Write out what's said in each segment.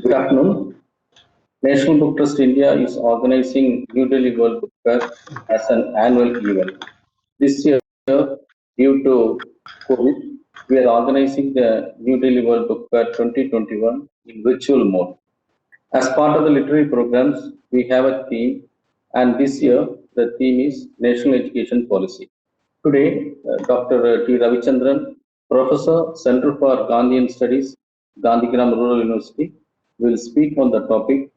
Good afternoon. National Book Trust India is organizing New Delhi World Book Fair as an annual event. This year, due to COVID, we are organizing the New Delhi World Book Fair 2021 in virtual mode. As part of the literary programs, we have a theme, and this year the theme is National Education Policy. Today, Dr. T. Ravichandran, Professor, Center for Gandhian Studies, Gandhigram Rural University, will speak on the topic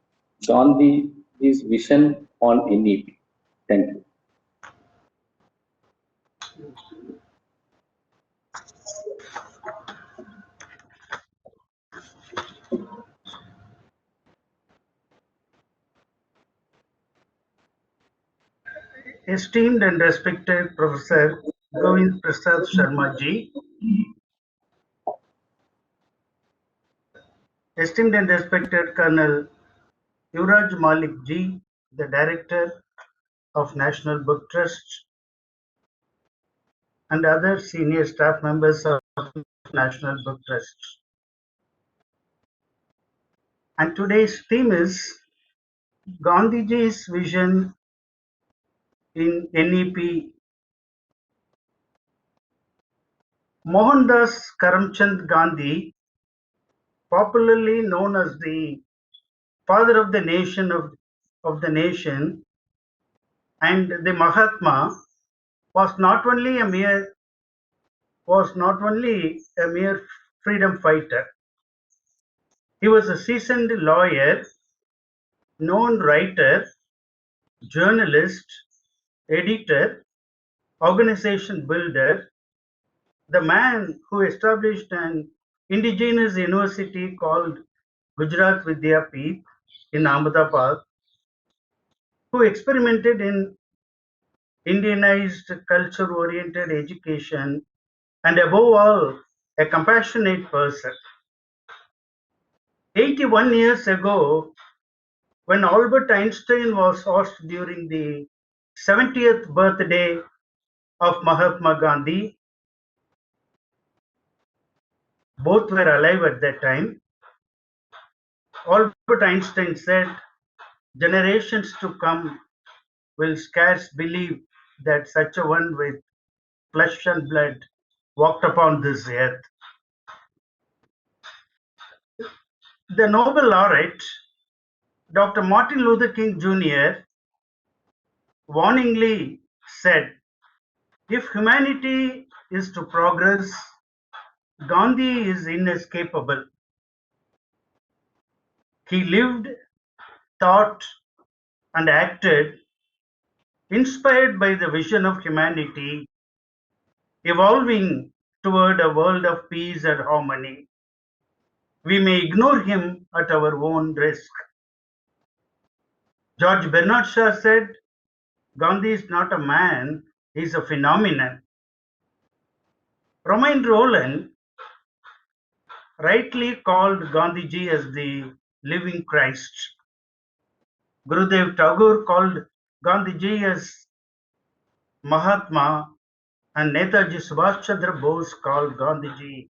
Gandhi's vision on NEP. Thank you. Esteemed and respected Professor Govind Prasad Sharma ji, esteemed and respected Colonel Yuvraj Malik ji, the Director of National Book Trust, and other senior staff members of National Book Trust. And today's theme is Gandhiji's vision in NEP. Mohandas Karamchand Gandhi, popularly known as the father of the nation of the nation, and the Mahatma, was not only a mere freedom fighter. He was a seasoned lawyer, known writer, journalist, editor, organization builder, the man who established an indigenous university called Gujarat Vidyapeeth in Ahmedabad, who experimented in Indianized culture-oriented education, and above all, a compassionate person. 81 years ago, when Albert Einstein was asked during the 70th birthday of Mahatma Gandhi, both were alive at that time, Albert Einstein said, generations to come will scarce believe that such a one with flesh and blood walked upon this earth. The Nobel laureate, Dr. Martin Luther King Jr., warningly said, if humanity is to progress, Gandhi is inescapable. He lived, thought, and acted inspired by the vision of humanity evolving toward a world of peace and harmony. We may ignore him at our own risk. George Bernard Shaw said, Gandhi is not a man, he is a phenomenon. Romain Rolland rightly called Gandhiji as the living Christ. Gurudev Tagore called Gandhiji as Mahatma, and Netaji Subhash Chandra Bose called Gandhiji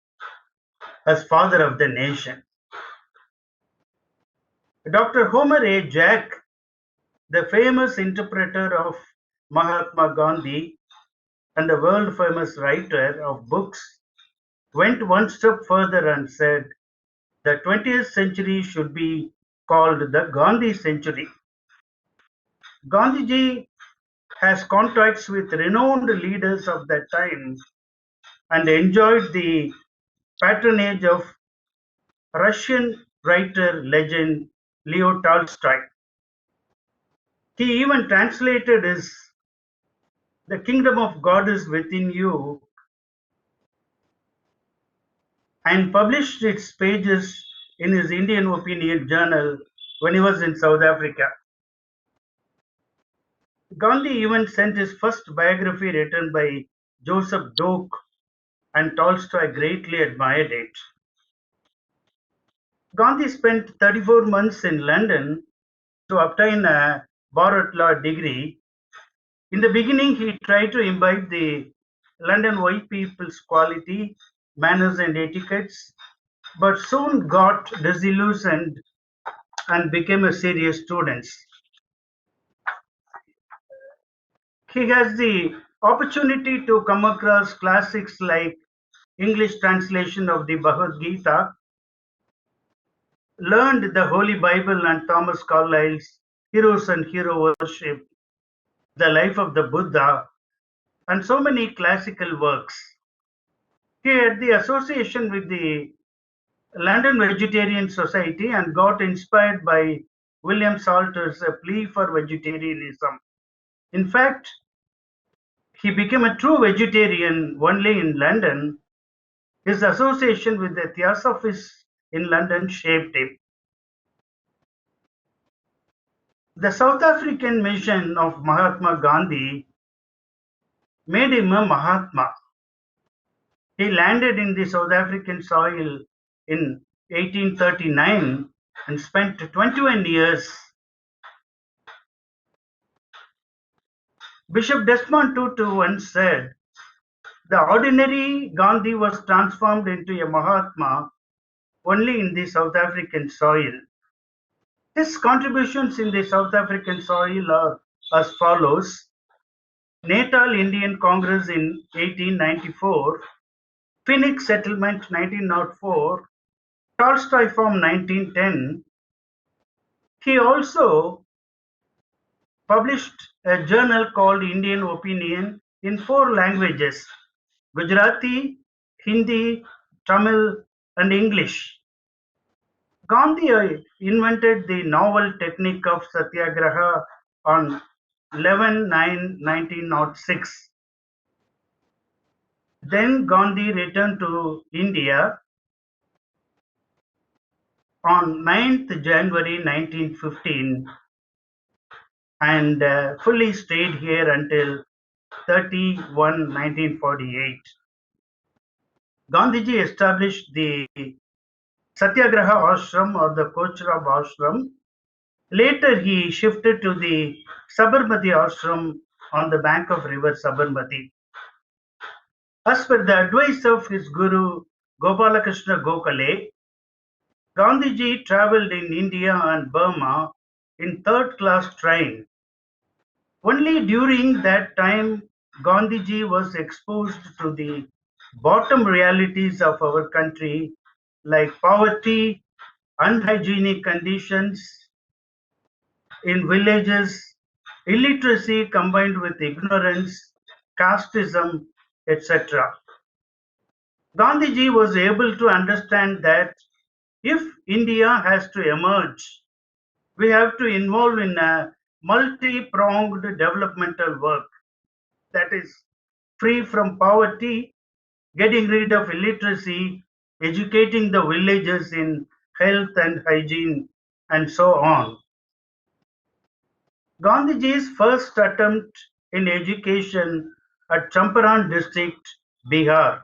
as father of the nation. Dr. Homer A. Jack, the famous interpreter of Mahatma Gandhi and the world famous writer of books, went one step further and said, the 20th century should be called the Gandhi century. Gandhiji has contacts with renowned leaders of that time and enjoyed the patronage of Russian writer legend Leo Tolstoy. He even translated his The Kingdom of God is Within You and published its pages in his Indian Opinion journal when he was in South Africa. Gandhi even sent his first biography written by Joseph Doak, and Tolstoy greatly admired it. Gandhi spent 34 months in London to obtain a bar at law degree. In the beginning, he tried to imbibe the London white people's quality, manners, and etiquettes, but soon got disillusioned and became a serious student. He has the opportunity to come across classics like English translation of the Bhagavad Gita, learned the Holy Bible and Thomas Carlyle's Heroes and Hero Worship, the life of the Buddha, and so many classical works. He had the association with the London Vegetarian Society and got inspired by William Salter's A Plea for Vegetarianism. In fact, he became a true vegetarian only in London. His association with the Theosophists in London shaped him. The South African mission of Mahatma Gandhi made him a Mahatma. He landed in the South African soil in 1839 and spent 21 years. Bishop Desmond Tutu once said, "The ordinary Gandhi was transformed into a Mahatma only in the South African soil." His contributions in the South African soil are as follows: Natal Indian Congress in 1894, Phoenix Settlement 1904, Tolstoy Farm 1910. He also published a journal called Indian Opinion in 4 languages: Gujarati, Hindi, Tamil, and English. Gandhi invented the novel technique of satyagraha on 11/9/1906. Then Gandhi returned to India on 9th January 1915 and fully stayed here until 31/1948. Gandhiji established the Satyagraha Ashram or the Kochrab Ashram. Later he shifted to the Sabarmati Ashram on the bank of river Sabarmati. As per the advice of his guru Gopalakrishna Gokhale, Gandhiji travelled in India and Burma in third-class train. Only during that time Gandhiji was exposed to the bottom realities of our country like poverty, unhygienic conditions in villages, illiteracy combined with ignorance, casteism, etc. Gandhiji was able to understand that if India has to emerge, we have to involve in a multi-pronged developmental work that is free from poverty, getting rid of illiteracy, educating the villagers in health and hygiene, and so on. Gandhiji's first attempt in education at Champaran district, Bihar.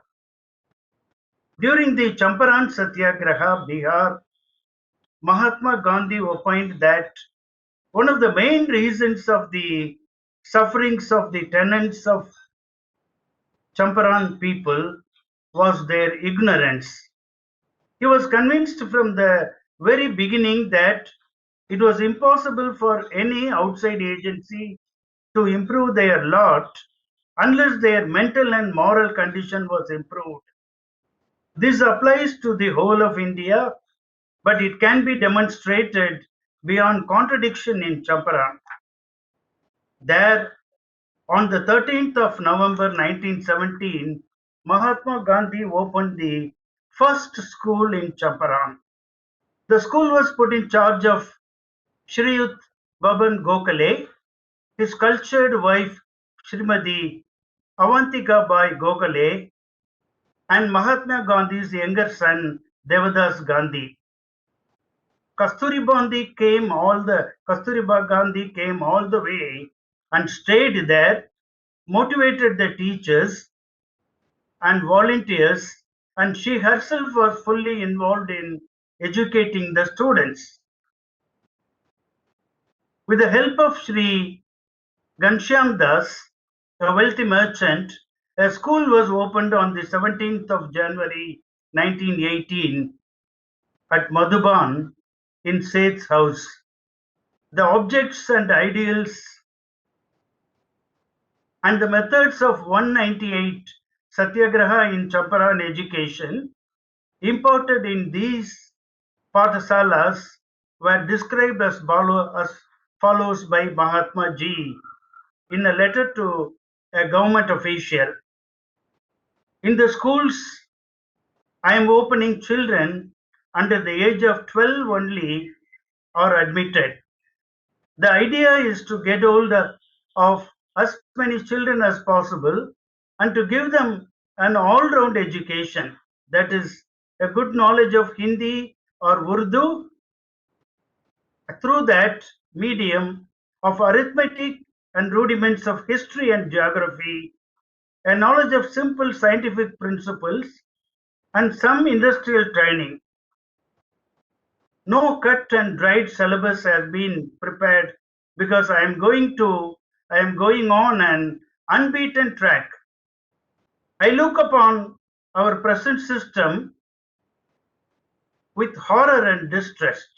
During the Champaran Satyagraha, Bihar, Mahatma Gandhi opined that one of the main reasons of the sufferings of the tenants of Champaran people was their ignorance. He was convinced from the very beginning that it was impossible for any outside agency to improve their lot unless their mental and moral condition was improved. This applies to the whole of India, but it can be demonstrated beyond contradiction in Champaran. There, on the 13th of November 1917, Mahatma Gandhi opened the first school in Champaran. The school was put in charge of Shriyut Baban Gokhale, his cultured wife Srimati Avantika Bai Gokhale, and Mahatma Gandhi's younger son Devadas Gandhi. Kasturiba Gandhi came all the way and stayed there, motivated the teachers and volunteers, and she herself was fully involved in educating the students. With the help of Sri Ghanshyam Das, a wealthy merchant, a school was opened on the 17th of January 1918 at Madhuban in Seth's house. The objects and ideals and the methods of 198 Satyagraha in Champaran education imported in these Pathasalas were described as follows by Mahatma Ji in a letter to a government official. In the schools, I am opening children under the age of 12 only are admitted. The idea is to get hold of as many children as possible and to give them an all-round education, that is, a good knowledge of Hindi or Urdu through that medium of arithmetic and rudiments of history and geography, a knowledge of simple scientific principles, and some industrial training. No cut and dried syllabus has been prepared because I am going on an unbeaten track. I look upon our present system with horror and distrust.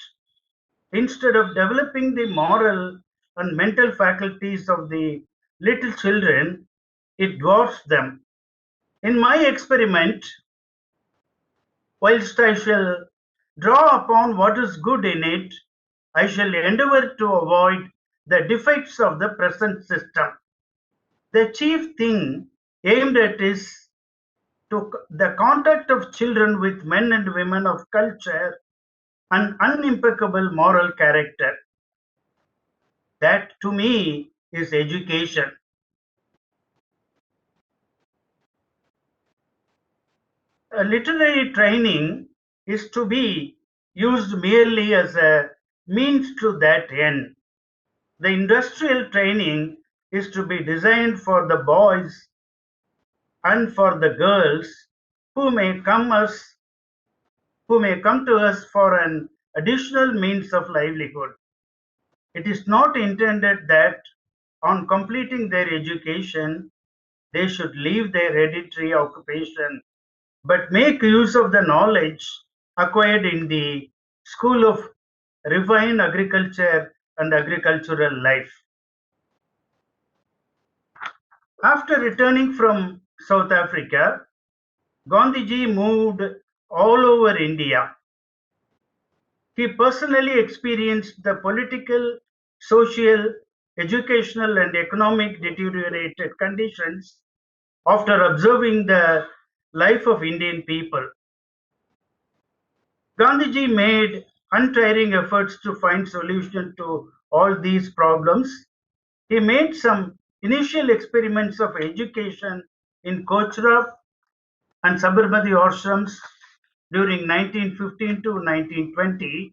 Instead of developing the moral and mental faculties of the little children, it dwarfs them. In my experiment, whilst I shall draw upon what is good in it, I shall endeavor to avoid the defects of the present system. The chief thing aimed at is the contact of children with men and women of culture and unimpeccable moral character. That to me is education. A literary training is to be used merely as a means to that end. The industrial training is to be designed for the boys and for the girls who may come to us for an additional means of livelihood. It is not intended that on completing their education they should leave their hereditary occupation but make use of the knowledge acquired in the school of refined agriculture and agricultural life. After returning from South Africa, Gandhiji moved all over India. He personally experienced the political, social, educational, and economic deteriorated conditions after observing the life of Indian people. Gandhiji made untiring efforts to find solutions to all these problems. He made some initial experiments of education in Kochra and Sabarmati ashrams during 1915 to 1920.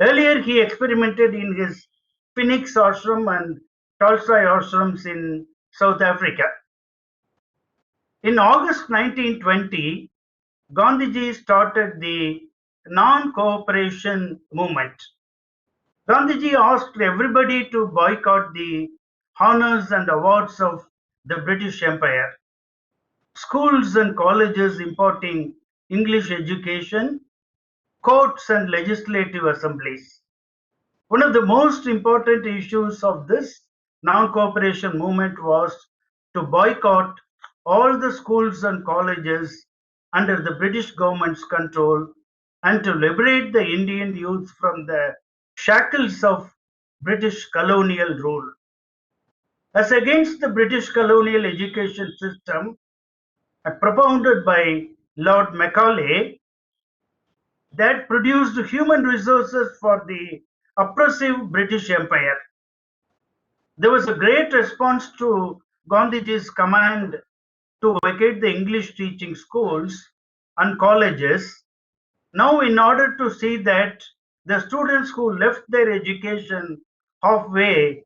Earlier, he experimented in his Phoenix ashram and Tolstoy ashrams in South Africa. In August 1920, Gandhiji started the non-cooperation movement. Gandhiji asked everybody to boycott the honors and awards of the British Empire. Schools and colleges imparting English education, courts and legislative assemblies. One of the most important issues of this non-cooperation movement was to boycott all the schools and colleges under the British government's control and to liberate the Indian youth from the shackles of British colonial rule. As against the British colonial education system propounded by Lord Macaulay that produced human resources for the oppressive British Empire. There was a great response to Gandhiji's command to vacate the English teaching schools and colleges. Now, in order to see that the students who left their education halfway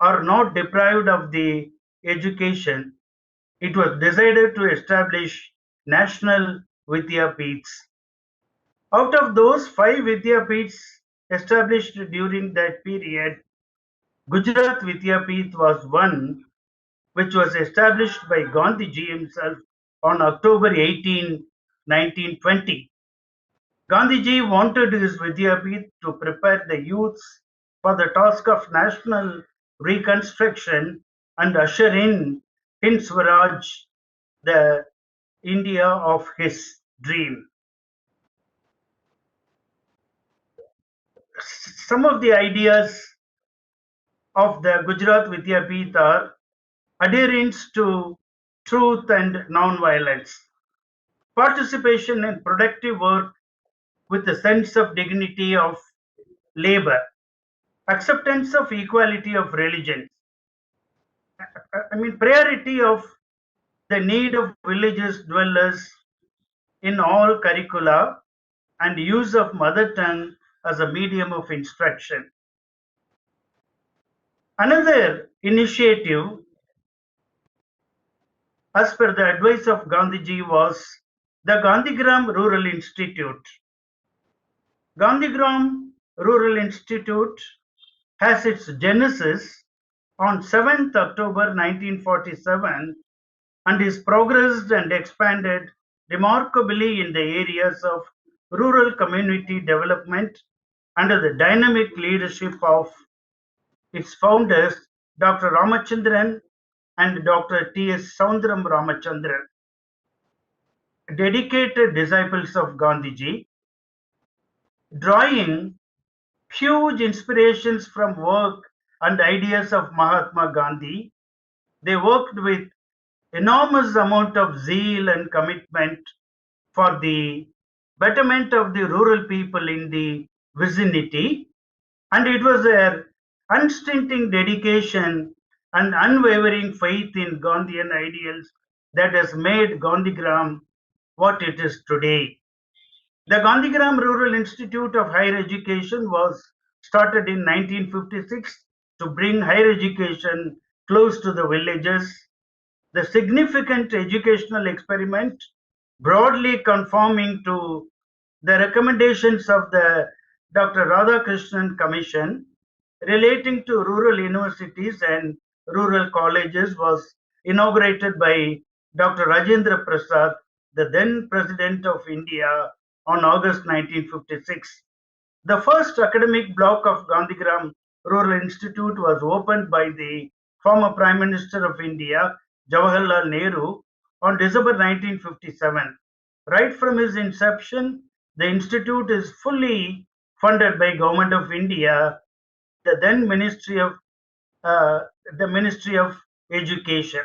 are not deprived of the education, it was decided to establish national Vidyapeeths. Out of those 5 Vidyapeeths established during that period, Gujarat Vidyapeeth was one which was established by Gandhiji himself on October 18, 1920. Gandhiji wanted his Vidyapith to prepare the youths for the task of national reconstruction and usher in Hind Swaraj, the India of his dream. Some of the ideas of the Gujarat Vidyapith are adherence to truth and non-violence, participation in productive work with a sense of dignity of labor, acceptance of equality of religions, priority of the need of villages dwellers in all curricula, and use of mother tongue as a medium of instruction. Another initiative, as per the advice of Gandhiji, was the Gandhigram Rural Institute. Gandhigram Rural Institute has its genesis on 7th October 1947 and is progressed and expanded remarkably in the areas of rural community development under the dynamic leadership of its founders, Dr. Ramachandran and Dr. T.S. Soundaram Ramachandran, dedicated disciples of Gandhiji, drawing huge inspirations from work and ideas of Mahatma Gandhi. They worked with enormous amount of zeal and commitment for the betterment of the rural people in the vicinity, and it was their unstinting dedication and unwavering faith in Gandhian ideals that has made Gandhigram what it is today. The Gandhigram Rural Institute of Higher Education was started in 1956 to bring higher education close to the villages. The significant educational experiment, broadly conforming to the recommendations of the Dr. Radhakrishnan Commission relating to rural universities and rural colleges, was inaugurated by Dr. Rajendra Prasad, the then President of India, on August 1956. The first academic block of Gandhigram Rural Institute was opened by the former Prime Minister of India, Jawaharlal Nehru, on December 1957. Right from its inception, the institute is fully funded by Government of India, the then uh, Ministry of Education.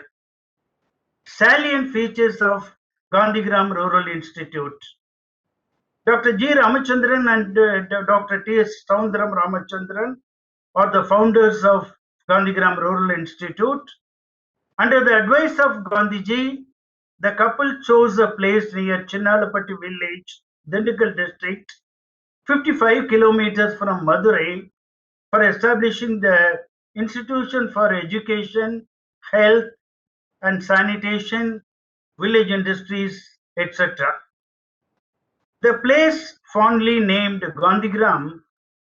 Salient features of Gandhigram Rural Institute. Dr. G. Ramachandran and Dr. T. S. Soundaram Ramachandran are the founders of Gandhigram Rural Institute. Under the advice of Gandhiji, the couple chose a place near Chinnalapatti village, Dindigul district, 55 kilometers from Madurai, for establishing the Institution for Education, Health and Sanitation, Village Industries, etc. The place, fondly named Gandhigram,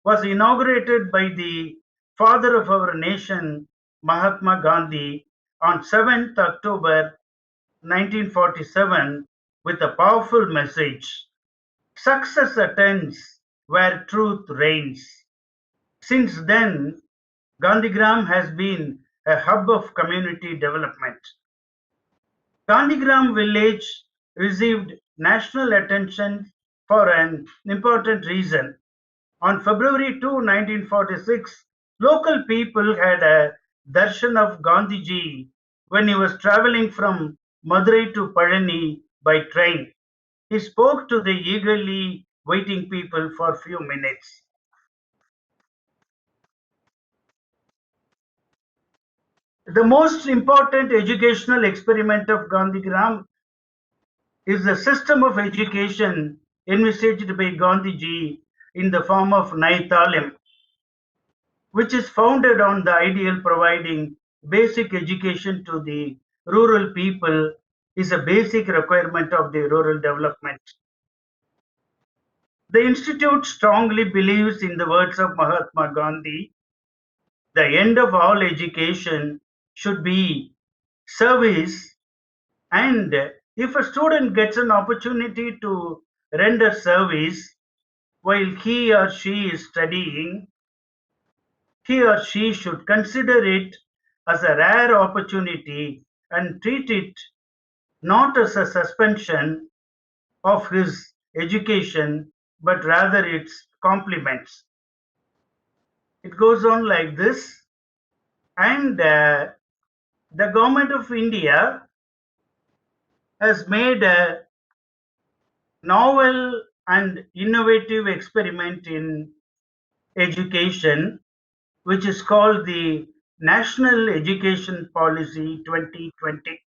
was inaugurated by the father of our nation, Mahatma Gandhi, on 7th October 1947 with a powerful message: "Success attends where truth reigns." Since then, Gandhigram has been a hub of community development. Gandhigram village received national attention for an important reason. On February 2, 1946, local people had a darshan of Gandhiji when he was traveling from Madurai to Palani by train. He spoke to the eagerly waiting people for a few minutes. The most important educational experiment of Gandhigram is the system of education envisaged by Gandhiji in the form of Naitalim, which is founded on the ideal providing basic education to the rural people is a basic requirement of the rural development. The institute strongly believes in the words of Mahatma Gandhi: the end of all education should be service, and if a student gets an opportunity to render service, while he or she is studying, he or she should consider it as a rare opportunity and treat it not as a suspension of his education, but rather its complements. It goes on like this, and the government of India has made a novel and innovative experiment in education, which is called the National Education Policy 2020.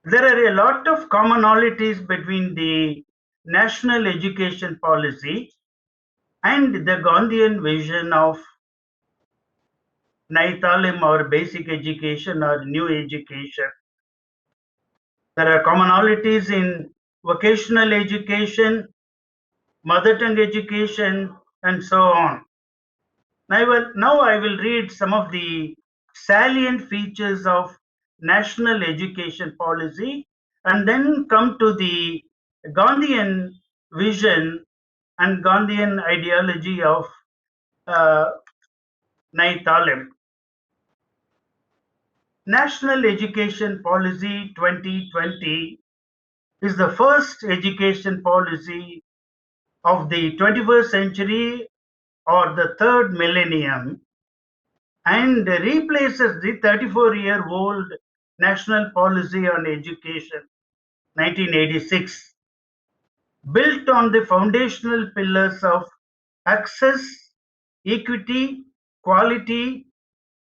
There are a lot of commonalities between the National Education Policy and the Gandhian vision of Naitalim or basic education or new education. There are commonalities in vocational education, mother tongue education, and so on. Now I will read some of the salient features of national education policy and then come to the Gandhian vision and Gandhian ideology of uh, Naitalim. National Education Policy 2020 is the first education policy of the 21st century or the third millennium and replaces the 34-year-old National Policy on Education 1986, built on the foundational pillars of access, equity, quality,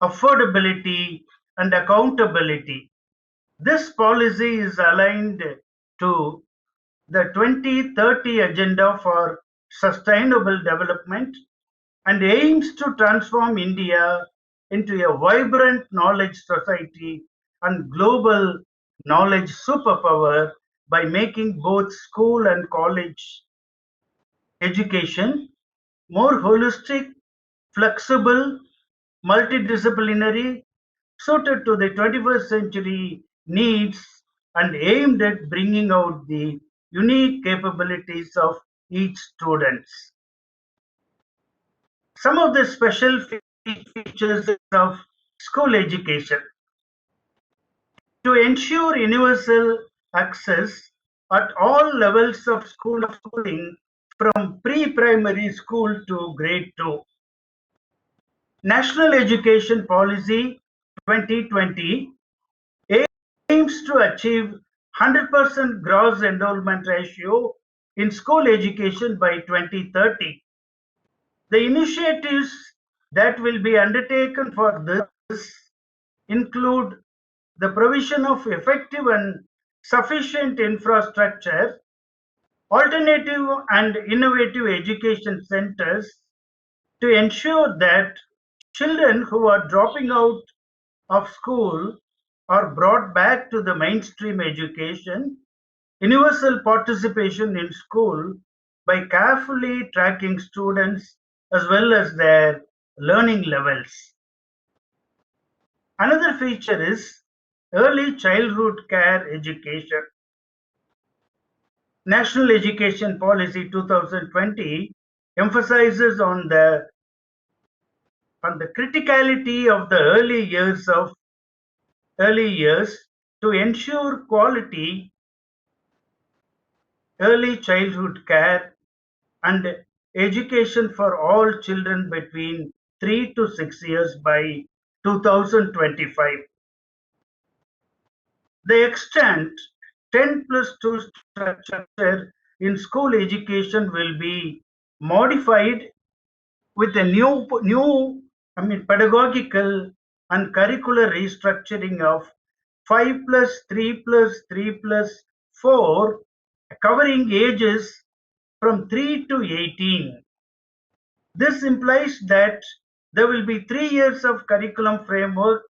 affordability, and accountability. This policy is aligned to the 2030 Agenda for Sustainable Development and aims to transform India into a vibrant knowledge society and global knowledge superpower by making both school and college education more holistic, flexible, multidisciplinary, suited to the 21st century needs, and aimed at bringing out the unique capabilities of each student. Some of the special features of school education. To ensure universal access at all levels of schooling from pre-primary school to grade 2. National Education Policy 2020 aims to achieve 100% gross enrollment ratio in school education by 2030. The initiatives that will be undertaken for this include the provision of effective and sufficient infrastructure, alternative and innovative education centers to ensure that children who are dropping out of school are brought back to the mainstream education, universal participation in school by carefully tracking students as well as their learning levels. Another feature is early childhood care education. National Education Policy 2020 emphasizes on the criticality of the early years to ensure quality early childhood care and education for all children between 3 to 6 years by 2025. The extent 10+2 structure in school education will be modified with a new pedagogical and curricular restructuring of 5+3+3+4 covering ages from 3 to 18. This implies that there will be 3 years of curriculum framework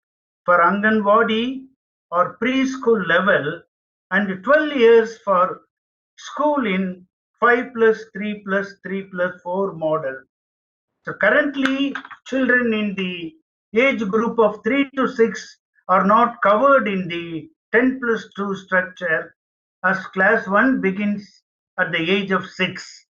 for Anganwadi or preschool level and 12 years for school in 5+3+3+4 model. So currently, children in the age group of 3 to 6 are not covered in the 10+2 structure as class 1 begins at the age of 6.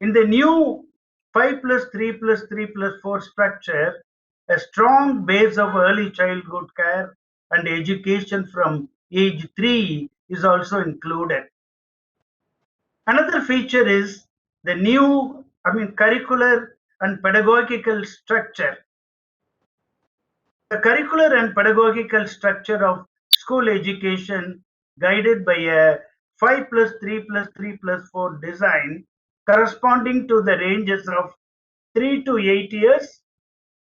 In the new 5 plus 3 plus 3 plus 4 structure, a strong base of early childhood care and education from age 3 is also included. Another feature is the new, curricular and pedagogical structure. The curricular and pedagogical structure of school education, guided by a 5 plus 3 plus 3 plus 4 design, corresponding to the ranges of 3 to 8 years,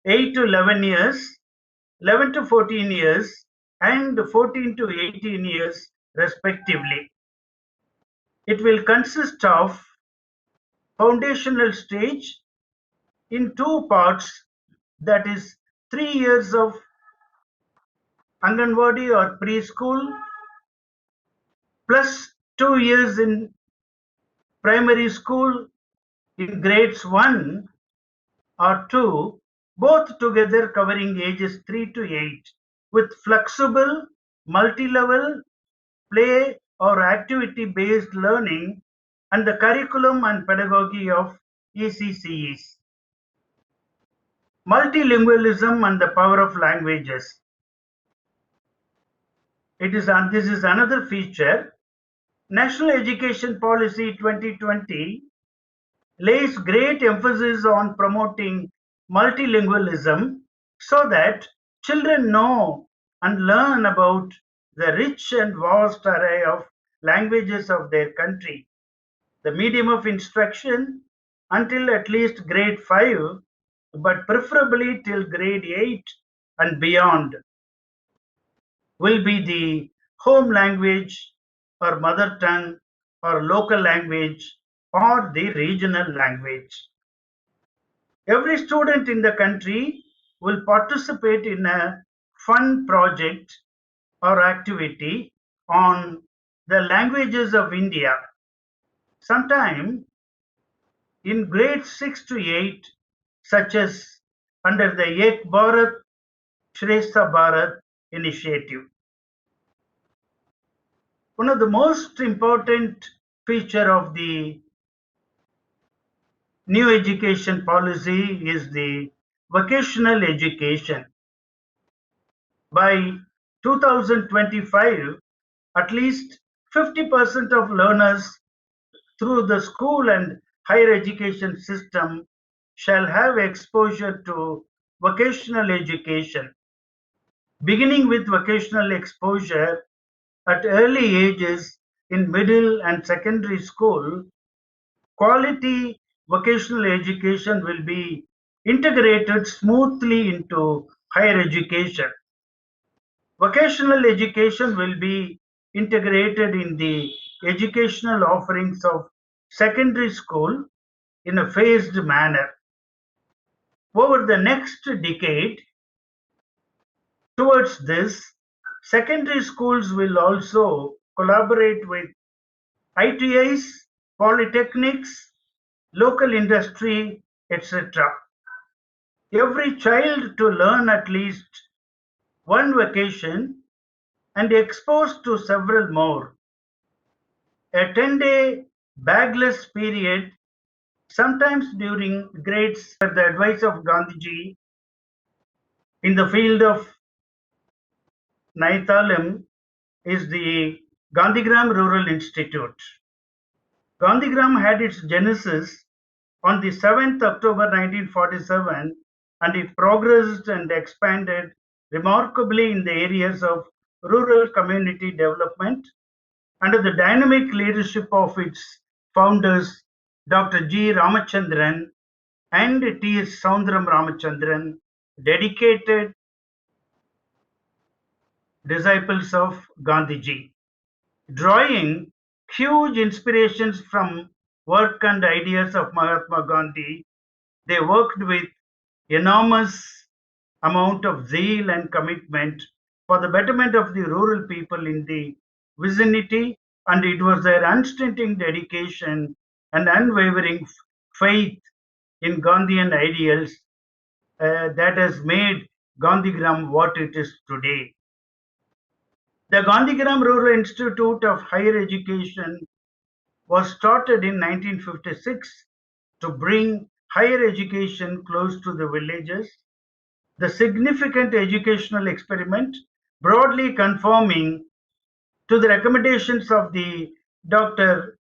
8 to 11 years, 11 to 14 years, and 14 to 18 years, respectively. It will consist of foundational stage in two parts, that is 3 years of Anganwadi or preschool plus 2 years in primary school in grades 1 or 2, both together covering ages 3 to 8, with flexible, multi-level, play or activity-based learning and the curriculum and pedagogy of ECCEs. Multilingualism and the power of languages. This is another feature. National Education Policy 2020 lays great emphasis on promoting multilingualism so that children know and learn about the rich and vast array of languages of their country. The medium of instruction until at least grade 5, but preferably till grade 8 and beyond, will be the home language or mother tongue or local language or the regional language. Every student in the country will participate in a fun project or activity on the languages of India. Sometime in grades 6 to 8, such as under the Ek Bharat Shrestha Bharat initiative. One of the most important feature of the new education policy is the vocational education. By 2025, at least 50% of learners through the school and higher education system shall have exposure to vocational education. Beginning with vocational exposure at early ages in middle and secondary school, quality vocational education will be integrated smoothly into higher education. Vocational education will be integrated in the educational offerings of secondary school in a phased manner. Over the next decade, towards this, secondary schools will also collaborate with ITIs, polytechnics, local industry, etc. Every child to learn at least one vocation and exposed to several more. A 10-day bagless period, sometimes during grades at the advice of Gandhiji in the field of Naithalam, is the Gandhigram Rural Institute. Gandhigram had its genesis on the 7th October 1947, and it progressed and expanded remarkably in the areas of rural community development under the dynamic leadership of its founders, Dr. G. Ramachandran and T.S. Soundaram Ramachandran, dedicated disciples of Gandhiji. Drawing huge inspirations from work and ideas of Mahatma Gandhi, they worked with enormous amount of zeal and commitment for the betterment of the rural people in the vicinity, and it was their unstinting dedication and unwavering faith in Gandhian ideals that has made Gandhigram what it is today. The Gandhigram Rural Institute of Higher Education was started in 1956 to bring higher education close to the villages, the significant educational experiment broadly conforming to the recommendations of the Dr.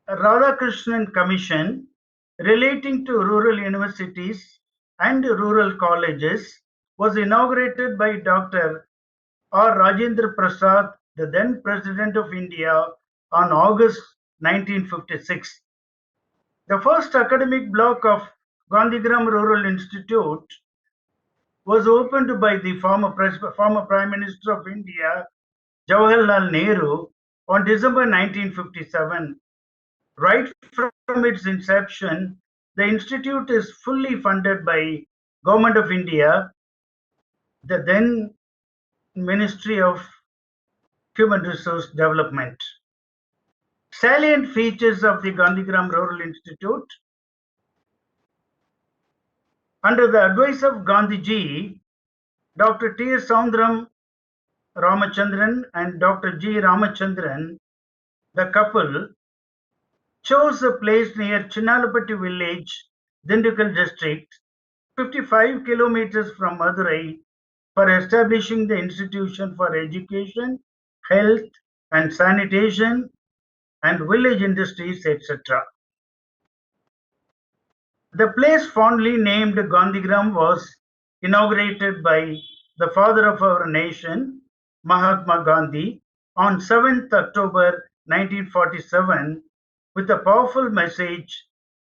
Radhakrishnan Commission relating to rural universities and rural colleges was inaugurated by Dr. R. Rajendra Prasad, the then President of India, on August 1956. The first academic block of Gandhigram Rural Institute was opened by the former Prime Minister of India, Jawaharlal Nehru, on December 1957. Right from its inception, the institute is fully funded by Government of India, the then Ministry of Human Resource Development. Salient features of the Gandhigram Rural Institute. Under the advice of Gandhiji, Dr. T.S. Soundram Ramachandran and Dr. G. Ramachandran, the couple, chose a place near Chinnalapatti village, Dindigul district, 55 kilometers from Madurai, for establishing the institution for education, health and sanitation, and village industries, etc. The place fondly named Gandhigram was inaugurated by the father of our nation, Mahatma Gandhi, on 7th October 1947 with a powerful message,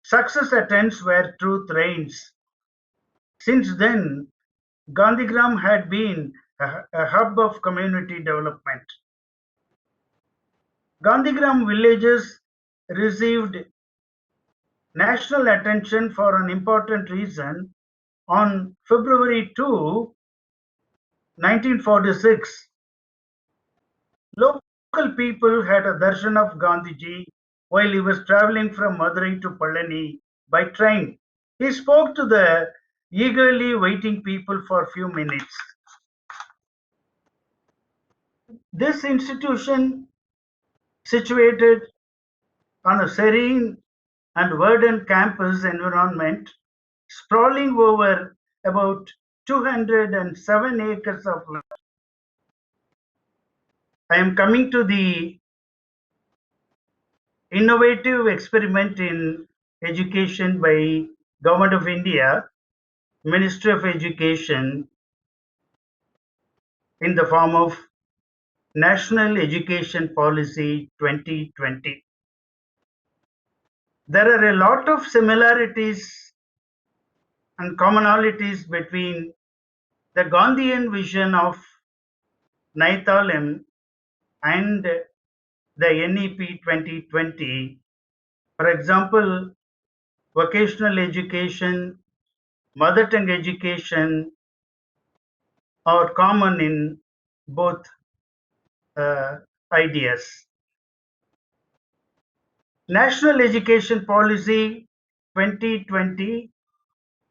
"Success attends where truth reigns." Since then, Gandhigram had been a hub of community development. Gandhigram villages received national attention for an important reason. On February 2, 1946, local people had a darshan of Gandhiji while he was traveling from Madurai to Palani by train. He spoke to the eagerly waiting people for a few minutes. This institution, situated on a serene and verdant campus environment, sprawling over about 207 acres of land. I am coming to the innovative experiment in education by Government of India, Ministry of Education, in the form of National Education Policy 2020. There are a lot of similarities and commonalities between the Gandhian vision of Naithalam and the NEP 2020. For example, vocational education, mother tongue education are common in both ideas. National Education Policy 2020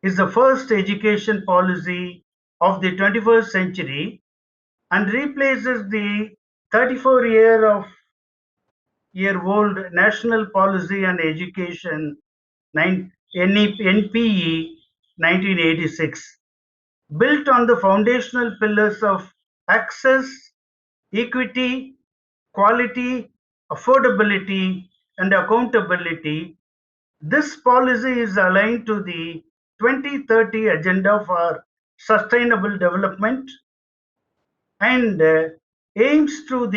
is the first education policy of the 21st century and replaces the 34-year-old National Policy on Education NPE 1986, built on the foundational pillars of access, equity, quality, affordability, and accountability. This policy is aligned to the 2030 Agenda for Sustainable Development and aims to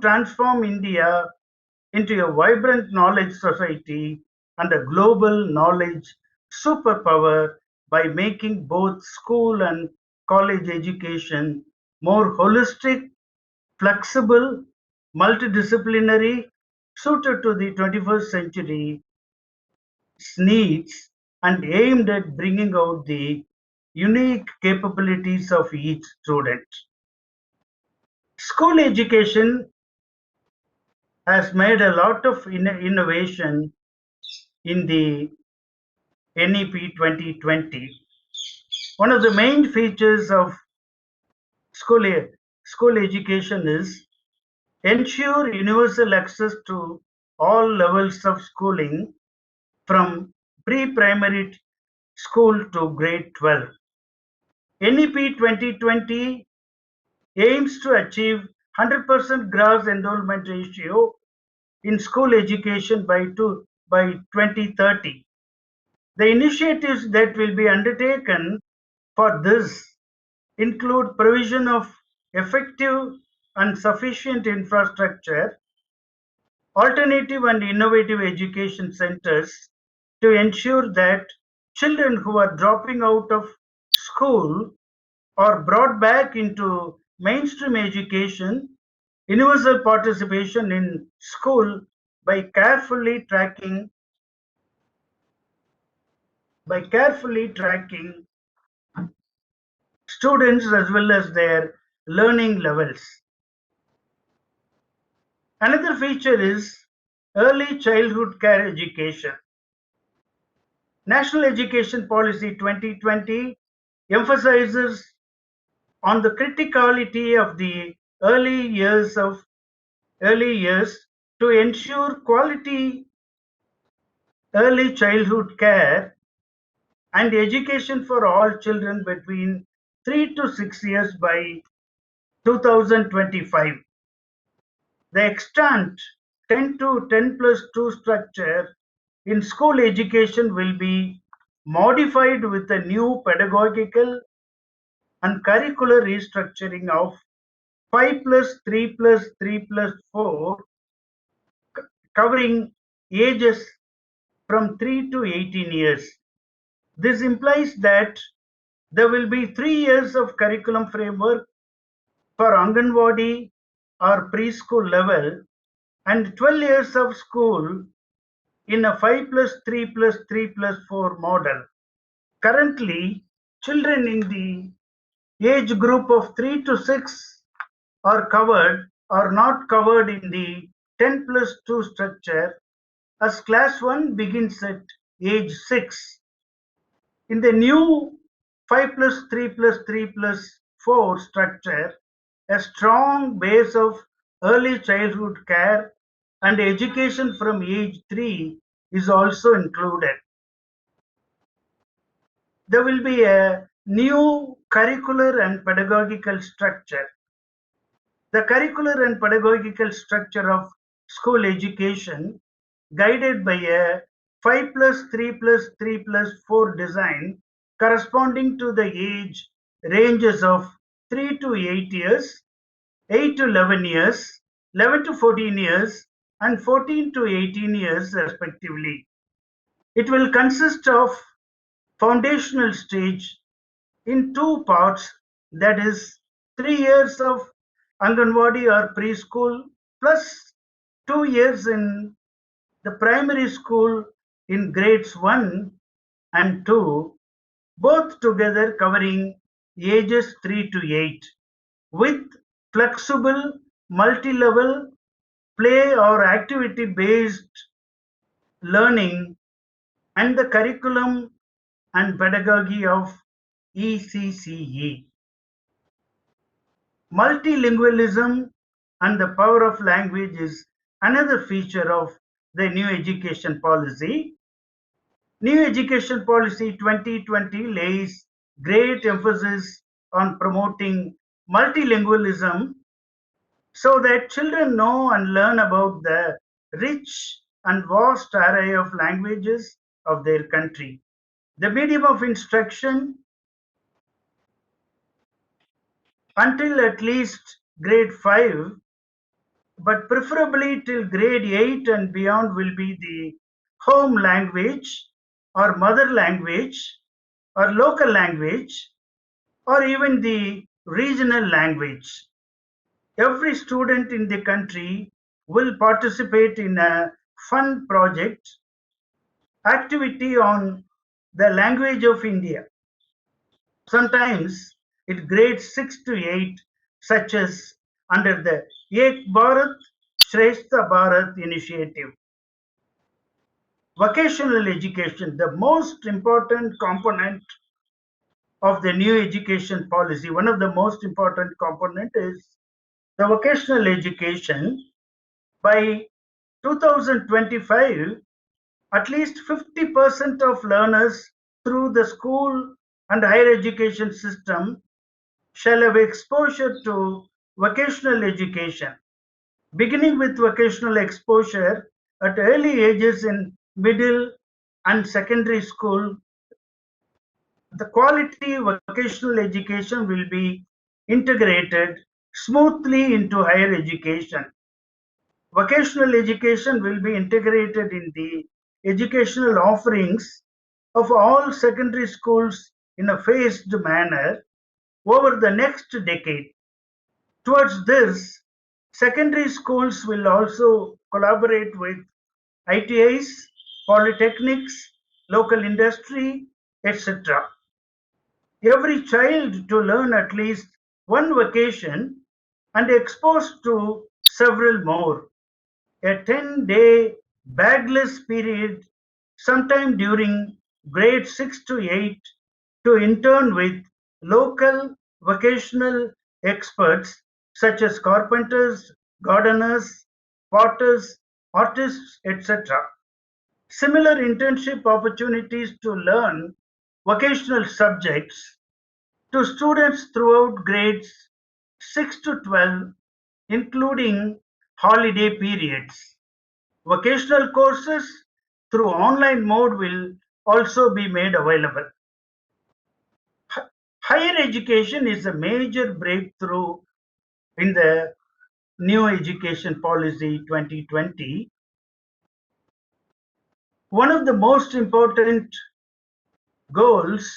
transform India into a vibrant knowledge society and a global knowledge superpower by making both school and college education more holistic, flexible, multidisciplinary, suited to the 21st century's needs, and aimed at bringing out the unique capabilities of each student. School education has made a lot of innovation in the NEP 2020. One of the main features of school education is ensure universal access to all levels of schooling from pre-primary school to grade 12. NEP 2020 aims to achieve 100% gross enrollment ratio in school education by 2030. The initiatives that will be undertaken for this include provision of effective and sufficient infrastructure, alternative and innovative education centers to ensure that children who are dropping out of school are brought back into mainstream education, universal participation in school by carefully tracking students as well as their learning levels. Another feature is early childhood care education. National Education Policy 2020 emphasizes on the criticality of the early years to ensure quality early childhood care and education for all children between 3 to 6 years by 2025. The extant 10 to 10 plus 2 structure in school education will be modified with a new pedagogical and curricular restructuring of 5 plus 3 plus 3 plus 4, covering ages from 3 to 18 years. This implies that there will be 3 years of curriculum framework for Anganwadi or preschool level and 12 years of school in a 5 plus 3 plus 3 plus 4 model. Currently, children in the age group of 3 to 6 are not covered in the 10 plus 2 structure as class 1 begins at age 6. In the new 5 plus 3 plus 3 plus 4 structure, a strong base of early childhood care and education from age 3 is also included. There will be a new curricular and pedagogical structure. The curricular and pedagogical structure of school education, guided by a 5 plus 3 plus 3 plus 4 design corresponding to the age ranges of 3 to 8 years, 8 to 11 years, 11 to 14 years, and 14 to 18 years respectively. It will consist of foundational stage in two parts, that is 3 years of Anganwadi or preschool plus 2 years in the primary school in grades 1 and 2, both together covering ages 3 to 8 with flexible multi-level play or activity based learning and the curriculum and pedagogy of ECCE. Multilingualism and the power of language is another feature of the new education policy. New Education Policy 2020 lays great emphasis on promoting multilingualism so that children know and learn about the rich and vast array of languages of their country. The medium of instruction until at least grade 5, but preferably till grade 8 and beyond, will be the home language or mother language or local language or even the regional language. Every student in the country will participate in a fun project activity on the language of India. Sometimes it grades 6 to 8, such as under the Ek Bharat Shrestha Bharat initiative. Vocational education, the most important component of the new education policy, one of the most important component is the vocational education. By 2025, at least 50% of learners through the school and higher education system shall have exposure to vocational education, beginning with vocational exposure at early ages in middle and secondary school. The quality vocational education will be integrated smoothly into higher education. Vocational education will be integrated in the educational offerings of all secondary schools in a phased manner over the next decade. Towards this, secondary schools will also collaborate with ITIs, polytechnics, local industry, etc. Every child to learn at least one vocation and exposed to several more. A 10-day bagless period sometime during grade 6 to 8 to intern with local vocational experts such as carpenters, gardeners, potters, artists, etc. Similar internship opportunities to learn vocational subjects to students throughout grades 6 to 12, including holiday periods. Vocational courses through online mode will also be made available. Higher education is a major breakthrough in the new education policy 2020. One of the most important goals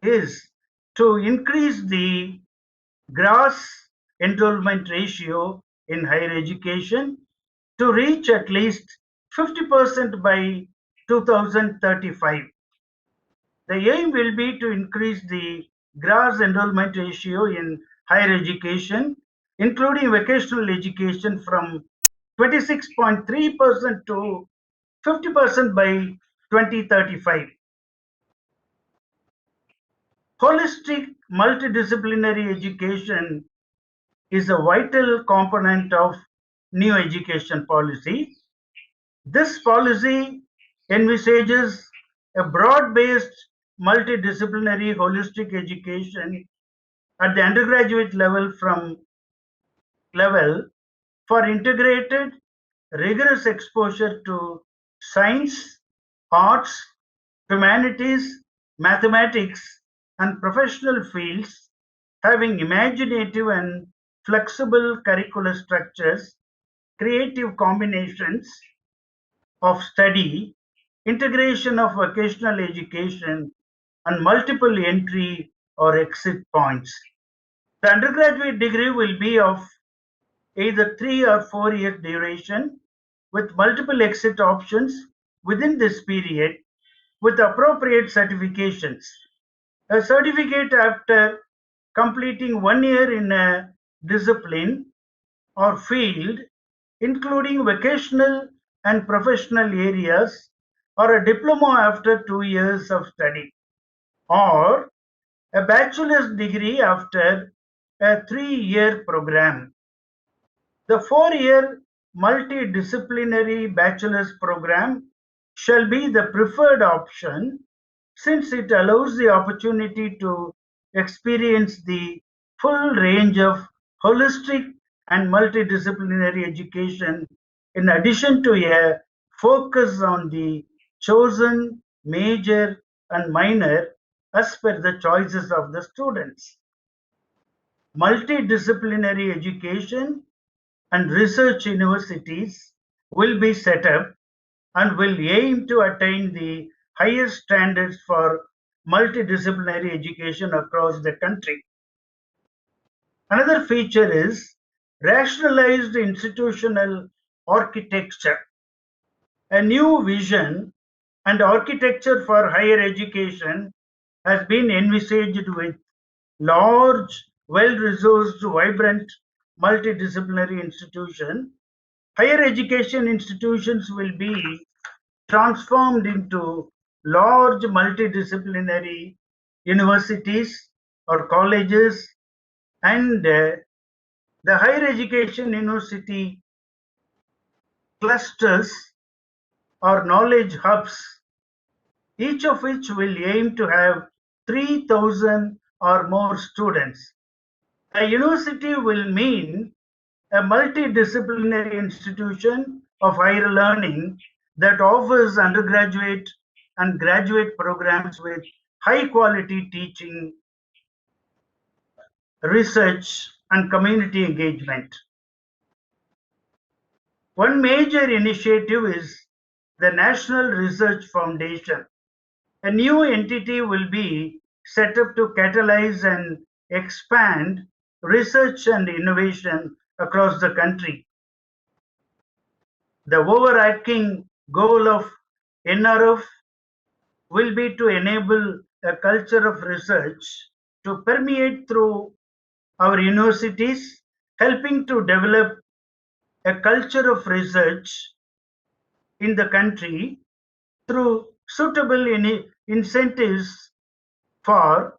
is to increase the gross enrollment ratio in higher education to reach at least 50% by 2035. The aim will be to increase the gross enrollment ratio in higher education, including vocational education, from 26.3% to 50% by 2035. Holistic multidisciplinary education is a vital component of new education policy. This policy envisages a broad-based multidisciplinary holistic education at the undergraduate level for integrated rigorous exposure to science, arts, humanities, mathematics, and professional fields, having imaginative and flexible curricular structures, creative combinations of study, integration of vocational education, and multiple entry or exit points. The undergraduate degree will be of either 3 or 4 year duration with multiple exit options within this period with appropriate certifications. A certificate after completing 1 year in a discipline or field, including vocational and professional areas, or a diploma after 2 years of study, or a bachelor's degree after a 3 year program. The 4 year multidisciplinary bachelor's program shall be the preferred option since it allows the opportunity to experience the full range of holistic and multidisciplinary education in addition to a focus on the chosen major and minor as per the choices of the students. Multidisciplinary education and research universities will be set up and will aim to attain the highest standards for multidisciplinary education across the country. Another feature is rationalized institutional architecture. A new vision and architecture for higher education has been envisaged with large, well-resourced, vibrant, multidisciplinary institution. Higher education institutions will be transformed into large multidisciplinary universities or colleges And the higher education university clusters or knowledge hubs, each of which will aim to have 3,000 or more students. A university will mean a multidisciplinary institution of higher learning that offers undergraduate and graduate programs with high quality teaching, research, and community engagement. One major initiative is the National Research Foundation. A new entity will be set up to catalyze and expand research and innovation across the country. The overarching goal of NRF will be to enable a culture of research to permeate through our universities, helping to develop a culture of research in the country through suitable incentives for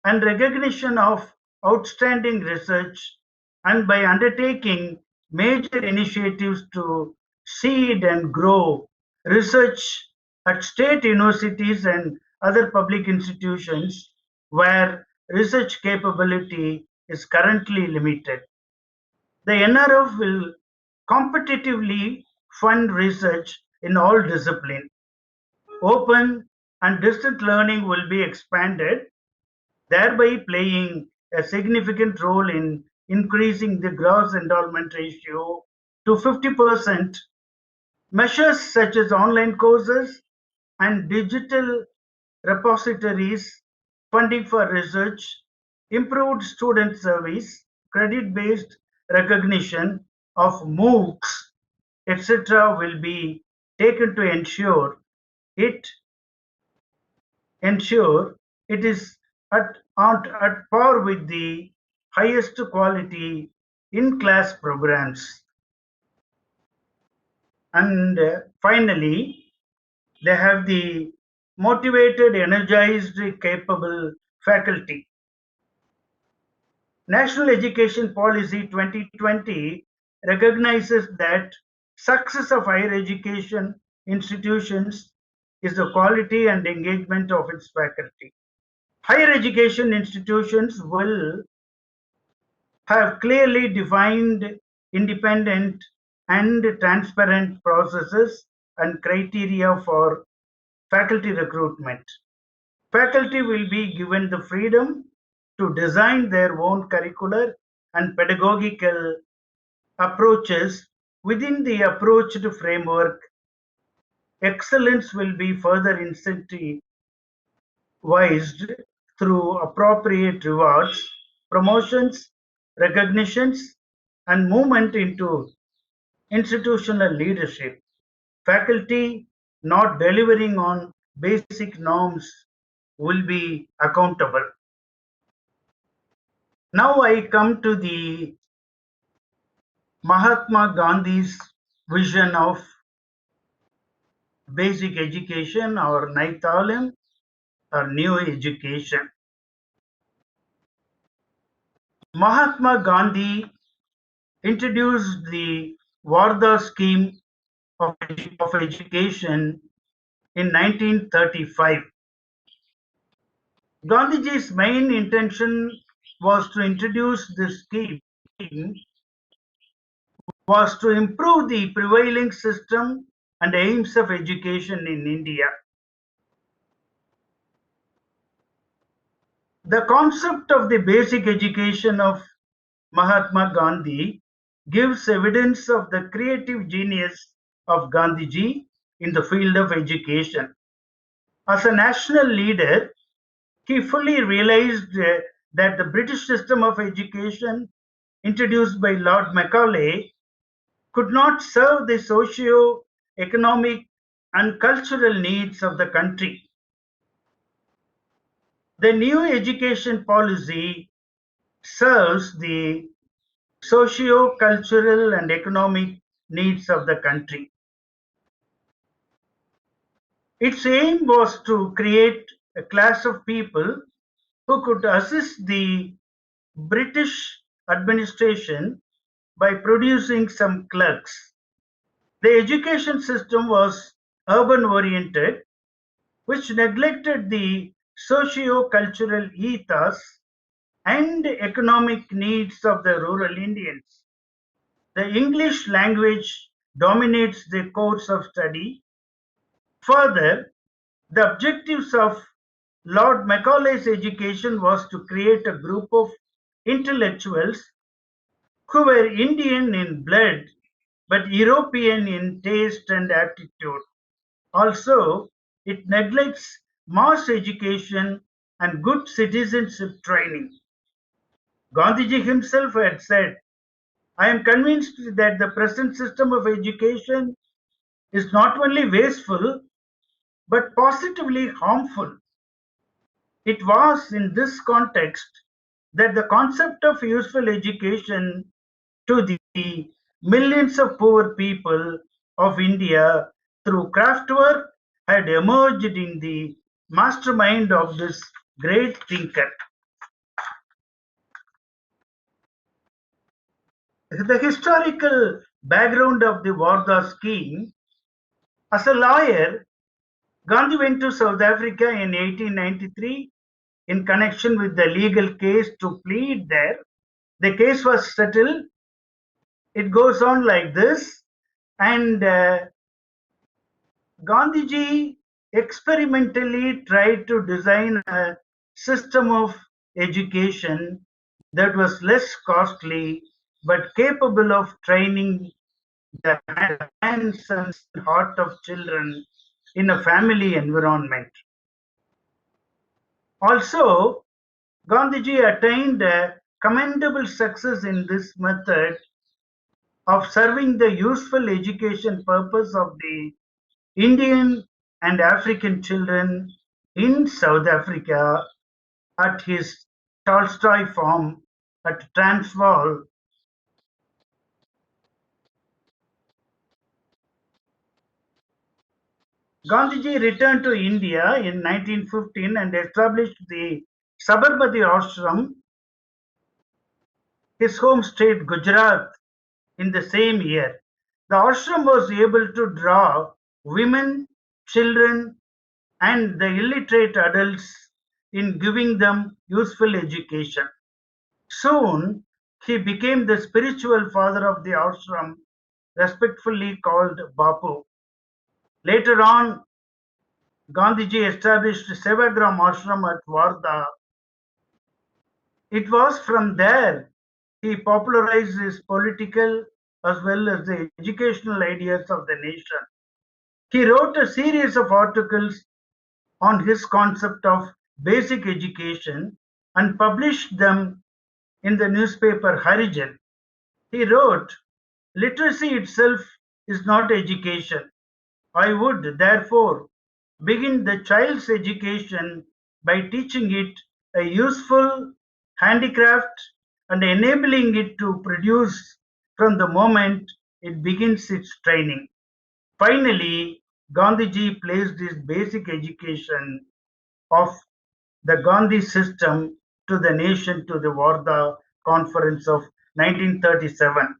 and recognition of outstanding research, and by undertaking major initiatives to seed and grow research at state universities and other public institutions where research capability is currently limited. The NRF will competitively fund research in all disciplines. Open and distant learning will be expanded, thereby playing a significant role in increasing the gross endowment ratio to 50%. Measures such as online courses and digital repositories, funding for research, improved student service, credit-based recognition of MOOCs, etc. will be taken to it ensure it is at par with the highest quality in-class programs. And finally, they have the motivated, energized, capable faculty. National Education Policy 2020 recognizes that success of higher education institutions is the quality and engagement of its faculty. Higher education institutions will have clearly defined, independent, and transparent processes and criteria for faculty recruitment. Faculty will be given the freedom to design their own curricular and pedagogical approaches within the approached framework. Excellence will be further incentivized through appropriate rewards, promotions, recognitions, and movement into institutional leadership. Faculty not delivering on basic norms will be accountable. Now I come to the Mahatma Gandhi's vision of basic education or Naitalim or new education. Mahatma Gandhi introduced the Varda scheme of education in 1935. Gandhiji's main intention was to introduce this scheme was to improve the prevailing system and aims of education in India. The concept of the basic education of Mahatma Gandhi gives evidence of the creative genius of Gandhiji in the field of education. As a national leader, he fully realized that the British system of education introduced by Lord Macaulay could not serve the socio-economic and cultural needs of the country. The new education policy serves the socio-cultural and economic needs of the country. Its aim was to create a class of people who could assist the British administration by producing some clerks. The education system was urban oriented, which neglected the socio-cultural ethos and economic needs of the rural Indians. The English language dominates the course of study. Further, the objectives of Lord Macaulay's education was to create a group of intellectuals who were Indian in blood but European in taste and aptitude. Also, it neglects mass education and good citizenship training. Gandhiji himself had said, I am convinced that the present system of education is not only wasteful but positively harmful. It was in this context that the concept of useful education to the millions of poor people of India through craft work had emerged in the mastermind of this great thinker. The historical background of the Warda scheme: as a lawyer, Gandhi went to South Africa in 1893 in connection with the legal case to plead there. The case was settled. It goes on like this, and Gandhiji experimentally tried to design a system of education that was less costly but capable of training the hands and heart of children in a family environment. Also, Gandhiji attained a commendable success in this method of serving the useful education purpose of the Indian and African children in South Africa at his Tolstoy farm at Transvaal. Gandhiji returned to India in 1915 and established the Sabarmati Ashram, his home state Gujarat, in the same year. The ashram was able to draw women, children, and the illiterate adults in giving them useful education. Soon, he became the spiritual father of the ashram, respectfully called Bapu. Later on, Gandhiji established Sevagram Ashram at Wardha. It was from there he popularized his political as well as the educational ideas of the nation. He wrote a series of articles on his concept of basic education and published them in the newspaper Harijan. He wrote, literacy itself is not education. I would, therefore, begin the child's education by teaching it a useful handicraft and enabling it to produce from the moment it begins its training. Finally, Gandhiji placed his basic education of the Gandhi system to the nation to the Wardha Conference of 1937.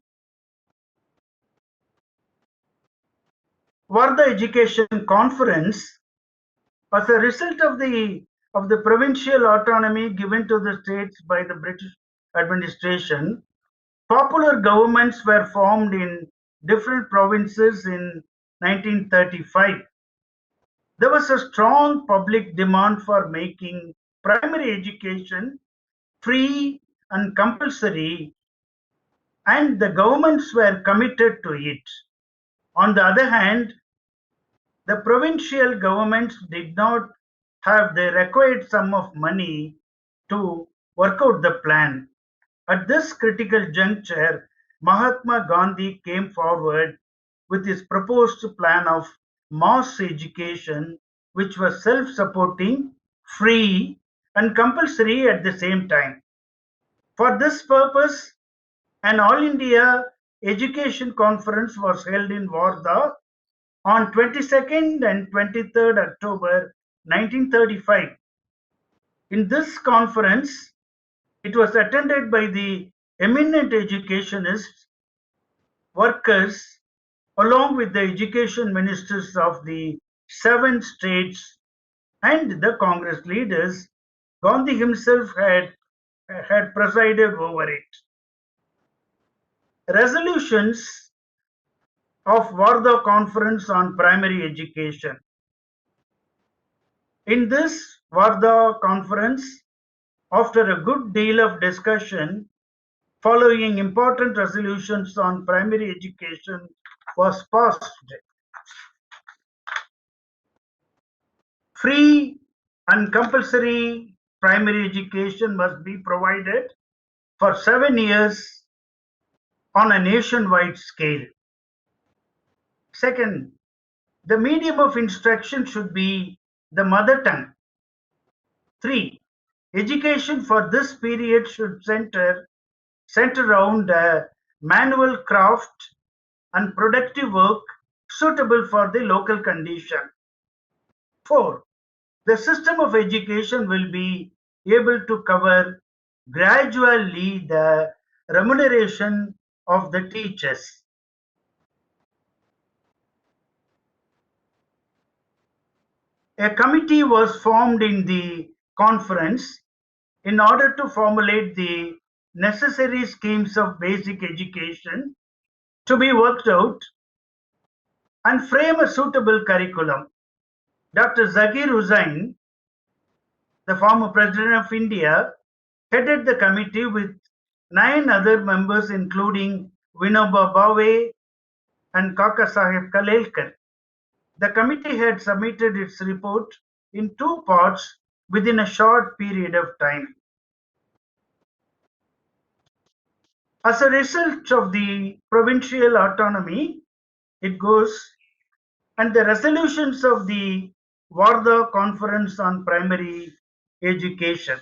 Wardha Education Conference, as a result of the provincial autonomy given to the states by the British administration, popular governments were formed in different provinces in 1935. There was a strong public demand for making primary education free and compulsory, and the governments were committed to it. On the other hand, the provincial governments did not have the required sum of money to work out the plan. At this critical juncture, Mahatma Gandhi came forward with his proposed plan of mass education, which was self-supporting, free, and compulsory at the same time. For this purpose, an All India Education Conference was held in Wardha on 22nd and 23rd October 1935. In this conference, It was attended by the eminent educationists, workers, along with the education ministers of the 7 states and the Congress leaders. Gandhi himself had presided over it. Resolutions of Wardha Conference on Primary Education. In this Wardha Conference, after a good deal of discussion, following important resolutions on primary education was passed. Free and compulsory primary education must be provided for 7 years on a nationwide scale. Second, the medium of instruction should be the mother tongue. 3. Education for this period should center around manual craft and productive work suitable for the local condition. 4. The system of education will be able to cover gradually the remuneration of the teachers. A committee was formed in the conference in order to formulate the necessary schemes of basic education to be worked out and frame a suitable curriculum. Dr. Zakir Hussain, the former President of India, headed the committee with 9 other members, including Vinoba Bhave and Kakasaheb Kalelkar. The committee had submitted its report in 2 parts within a short period of time. As a result of the provincial autonomy, it goes, and the resolutions of the Wardha Conference on Primary Education.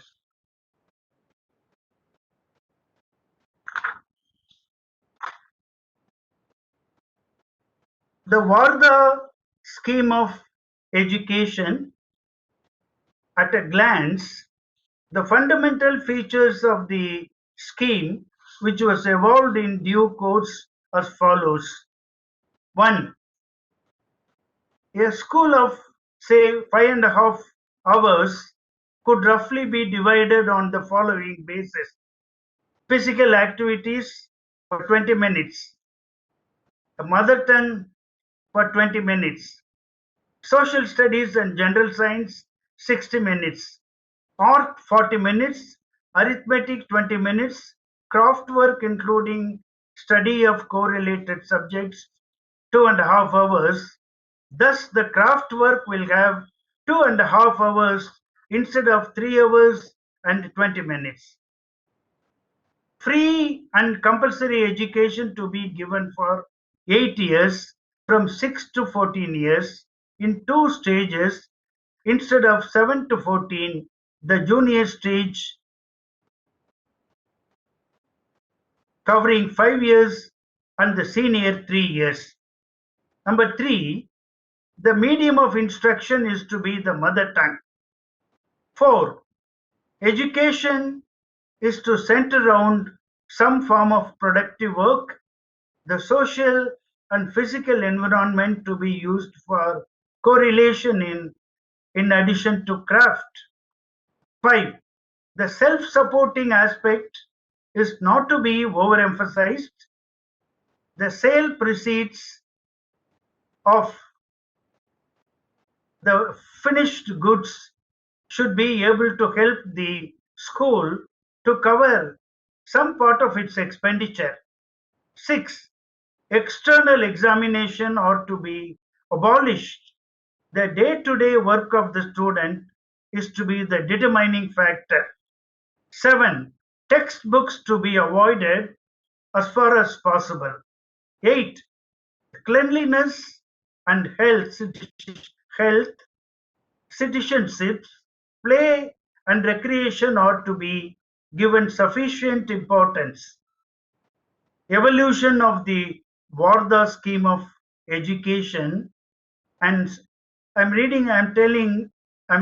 The Wardha scheme of education, at a glance, the fundamental features of the scheme, which was evolved in due course, as follows. 1. A school of, say, 5.5 hours could roughly be divided on the following basis. Physical activities for 20 minutes, the mother tongue for 20 minutes, social studies and general science 60 minutes, art 40 minutes, arithmetic 20 minutes, craft work including study of correlated subjects 2.5 hours. Thus, the craft work will have 2.5 hours instead of 3 hours and 20 minutes. Free and compulsory education to be given for 8 years from 6 to 14 years in 2 stages instead of 7 to 14, the junior stage covering 5 years and the senior 3 years. Number 3, the medium of instruction is to be the mother tongue. 4, education is to center around some form of productive work, the social and physical environment to be used for correlation in addition to craft. 5. The self-supporting aspect is not to be overemphasized. The sale proceeds of the finished goods should be able to help the school to cover some part of its expenditure. 6. External examination ought to be abolished. The day-to-day work of the student is to be the determining factor. 7. Textbooks to be avoided as far as possible. 8. Cleanliness and health, citizenships, play and recreation ought to be given sufficient importance. Evolution of the Wardha scheme of education, and I'm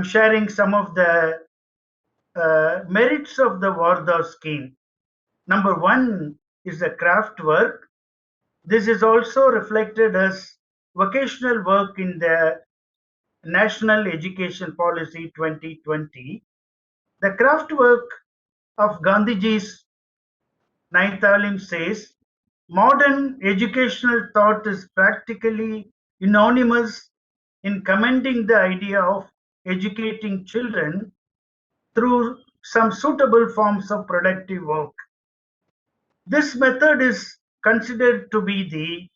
sharing some of the merits of the Warda scheme. Number one is the craft work. This is also reflected as vocational work in the National Education Policy 2020. The craft work of Gandhiji's Naithalim says modern educational thought is practically unanimous in commending the idea of educating children through some suitable forms of productive work. This method is considered to be the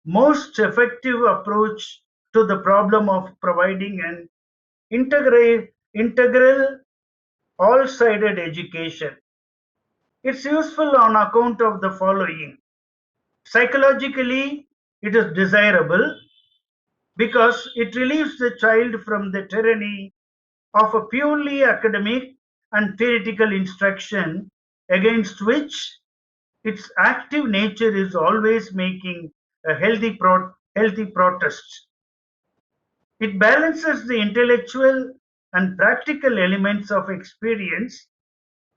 most effective approach to the problem of providing an integral all-sided education. It's useful on account of the following. Psychologically, it is desirable because it relieves the child from the tyranny of a purely academic and theoretical instruction against which its active nature is always making a healthy protest. It balances the intellectual and practical elements of experience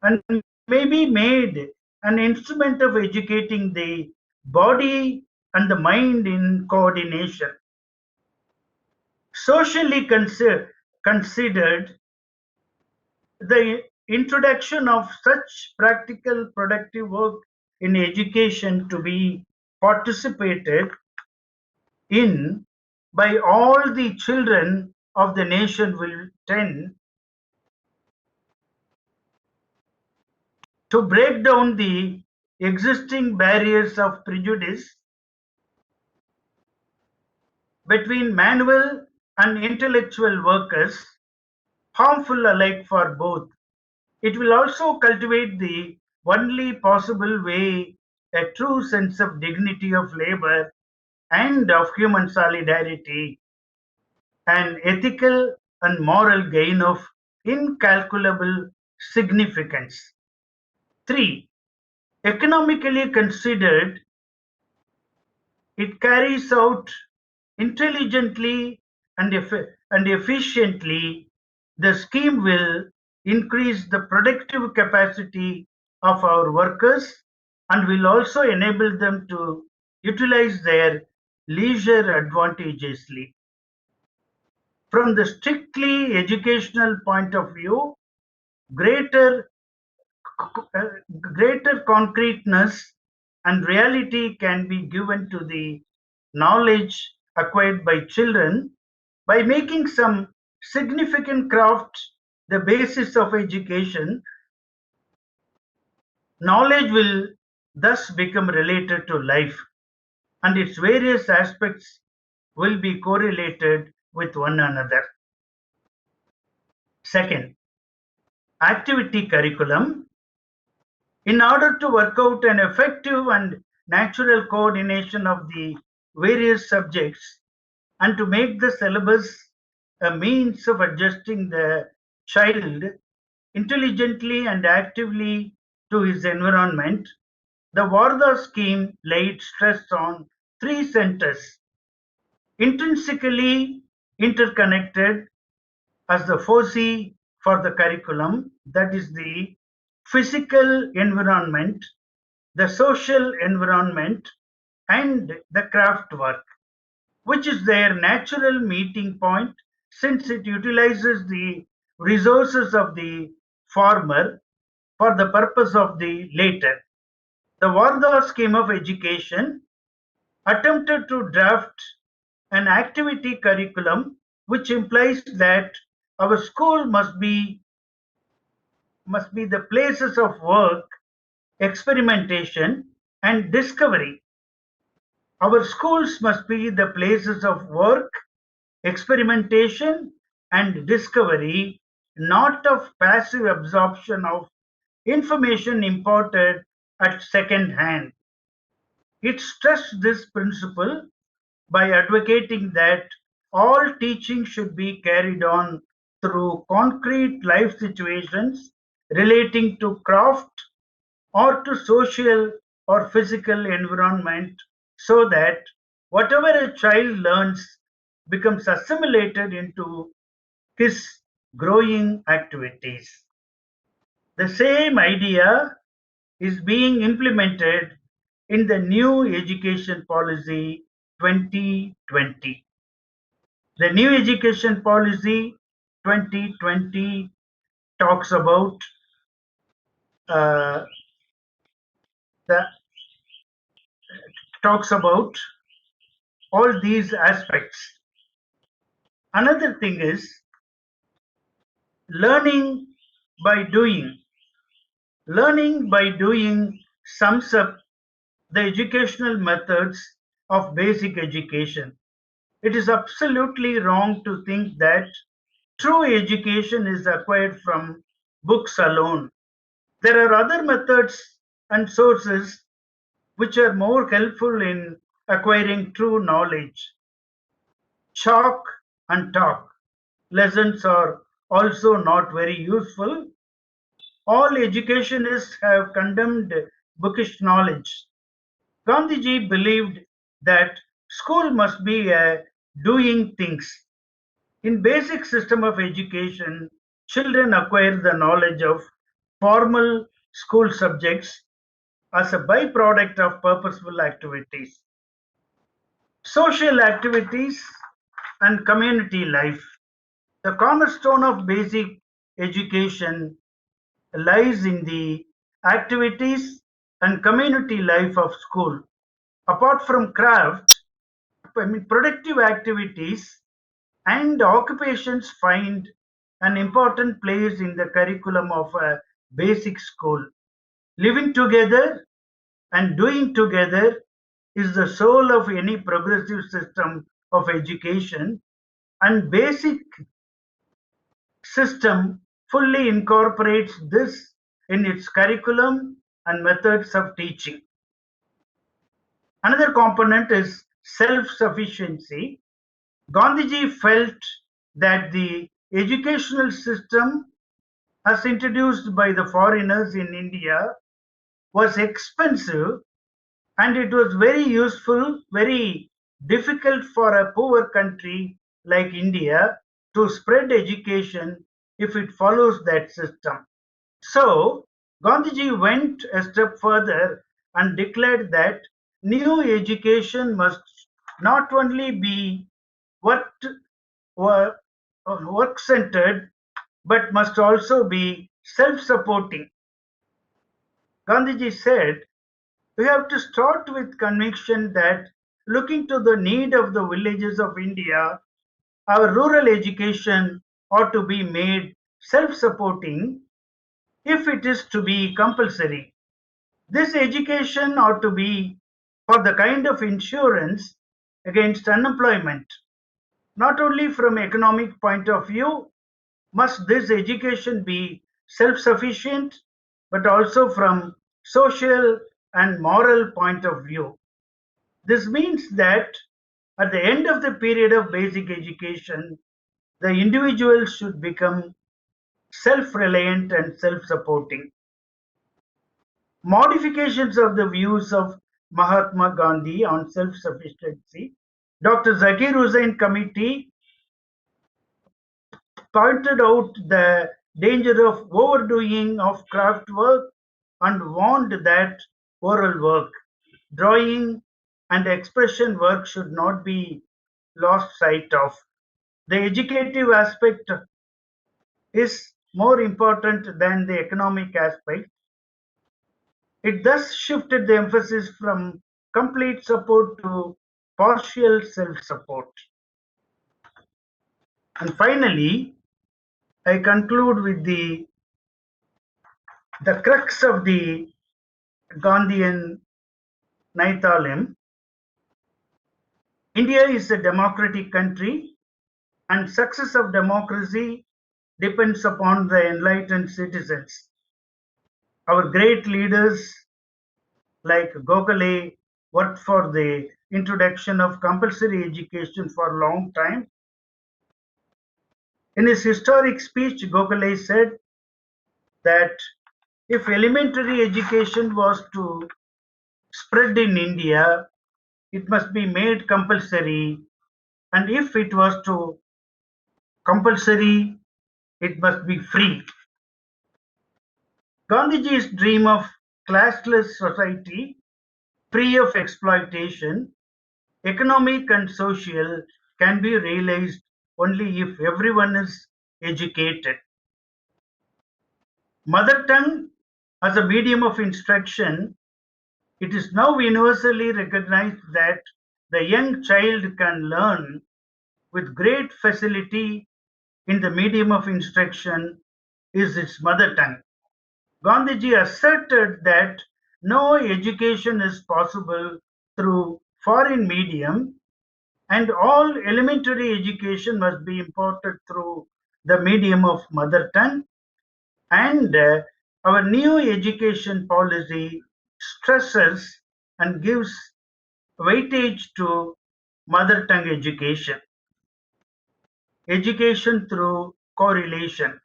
and may be made an instrument of educating the body and the mind in coordination. Socially considered, the introduction of such practical productive work in education to be participated in by all the children of the nation will tend to break down the existing barriers of prejudice between manual and intellectual workers, harmful alike for both. It will also cultivate the only possible way a true sense of dignity of labor and of human solidarity, an ethical and moral gain of incalculable significance. 3. Economically considered, it carries out intelligently and efficiently. The scheme will increase the productive capacity of our workers and will also enable them to utilize their leisure advantageously. From the strictly educational point of view, greater uh, greater concreteness and reality can be given to the knowledge acquired by children by making some significant craft the basis of education. Knowledge will thus become related to life, and its various aspects will be correlated with one another. Second, activity curriculum. In order to work out an effective and natural coordination of the various subjects and to make the syllabus a means of adjusting the child intelligently and actively to his environment, the Varda scheme laid stress on three centers: intrinsically interconnected as the foci for the curriculum, that is the physical environment, the social environment, and the craft work, which is their natural meeting point since it utilizes the resources of the former for the purpose of the later. The Varda scheme of education attempted to draft an activity curriculum which implies that our school must be the places of work, experimentation, and discovery. Our schools must be the places of work, experimentation, and discovery, not of passive absorption of information imported at second hand. It stressed this principle by advocating that all teaching should be carried on through concrete life situations relating to craft or to social or physical environment so that whatever a child learns becomes assimilated into his growing activities. The same idea is being implemented in the new education policy 2020. The new education policy 2020 talks about uh, the talks about all these aspects. Another thing is learning by doing. Learning by doing sums up the educational methods of basic education. It is absolutely wrong to think that true education is acquired from books alone. There are other methods and sources which are more helpful in acquiring true knowledge. Chalk and talk lessons are also not very useful. All educationists have condemned bookish knowledge. Gandhiji believed that school must be a doing things. In basic system of education, children acquire the knowledge of formal school subjects as a byproduct of purposeful activities. Social activities and community life. The cornerstone of basic education lies in the activities and community life of school. Apart from craft, productive activities and occupations find an important place in the curriculum of a basic school. Living together and doing together is the soul of any progressive system of education, and basic system fully incorporates this in its curriculum and methods of teaching. Another component is self-sufficiency. Gandhiji felt that the educational system as introduced by the foreigners in India was expensive, and it was very useful, very difficult for a poor country like India to spread education if it follows that system. So, Gandhiji went a step further and declared that new education must not only be work, work centered but must also be self supporting. Gandhiji said, we have to start with conviction that looking to the need of the villages of India, our rural education ought to be made self supporting if it is to be compulsory. This education ought to be for the kind of insurance against unemployment. Not only from economic point of view must this education be self-sufficient, but also from social and moral point of view. This means that at the end of the period of basic education, the individual should become self-reliant and self-supporting. Modifications of the views of Mahatma Gandhi on self-sufficiency. Dr. Zakir Hussain Committee pointed out the danger of overdoing of craft work and warned that oral work, drawing, and expression work should not be lost sight of. The educative aspect is more important than the economic aspect. It thus shifted the emphasis from complete support to partial self-support. And finally, I conclude with the crux of the Gandhian Naithalim. India is a democratic country, and success of democracy depends upon the enlightened citizens. Our great leaders like Gokhale worked for the introduction of compulsory education for a long time. In his historic speech, Gokhale said that if elementary education was to spread in India, it must be made compulsory, and if it was to compulsory, it must be free. Gandhiji's dream of classless society, free of exploitation, economic and social, can be realized only if everyone is educated. Mother tongue as a medium of instruction, it is now universally recognized that the young child can learn with great facility in the medium of instruction is its mother tongue. Gandhiji asserted that no education is possible through foreign medium and all elementary education must be imparted through the medium of mother tongue, and our new education policy stresses and gives weightage to mother tongue education. Education through correlation.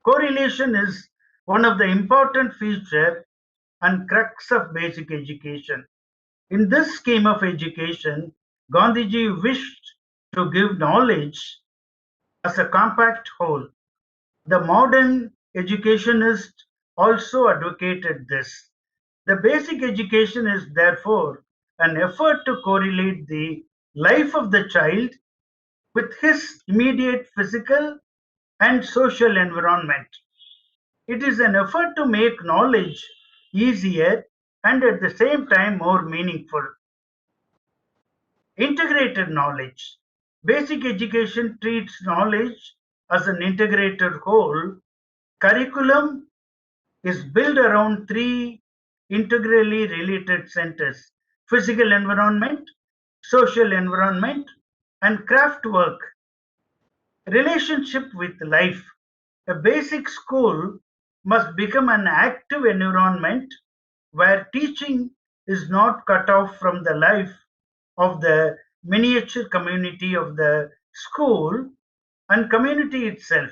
Correlation is one of the important features and crux of basic education. In this scheme of education, Gandhiji wished to give knowledge as a compact whole. The modern educationist also advocated this. The basic education is therefore an effort to correlate the life of the child with his immediate physical and social environment. It is an effort to make knowledge easier and at the same time more meaningful. Integrated knowledge. Basic education treats knowledge as an integrated whole. Curriculum is built around three integrally related centers: physical environment, social environment, and craft work. Relationship with life. A basic school must become an active environment where teaching is not cut off from the life of the miniature community of the school and community itself.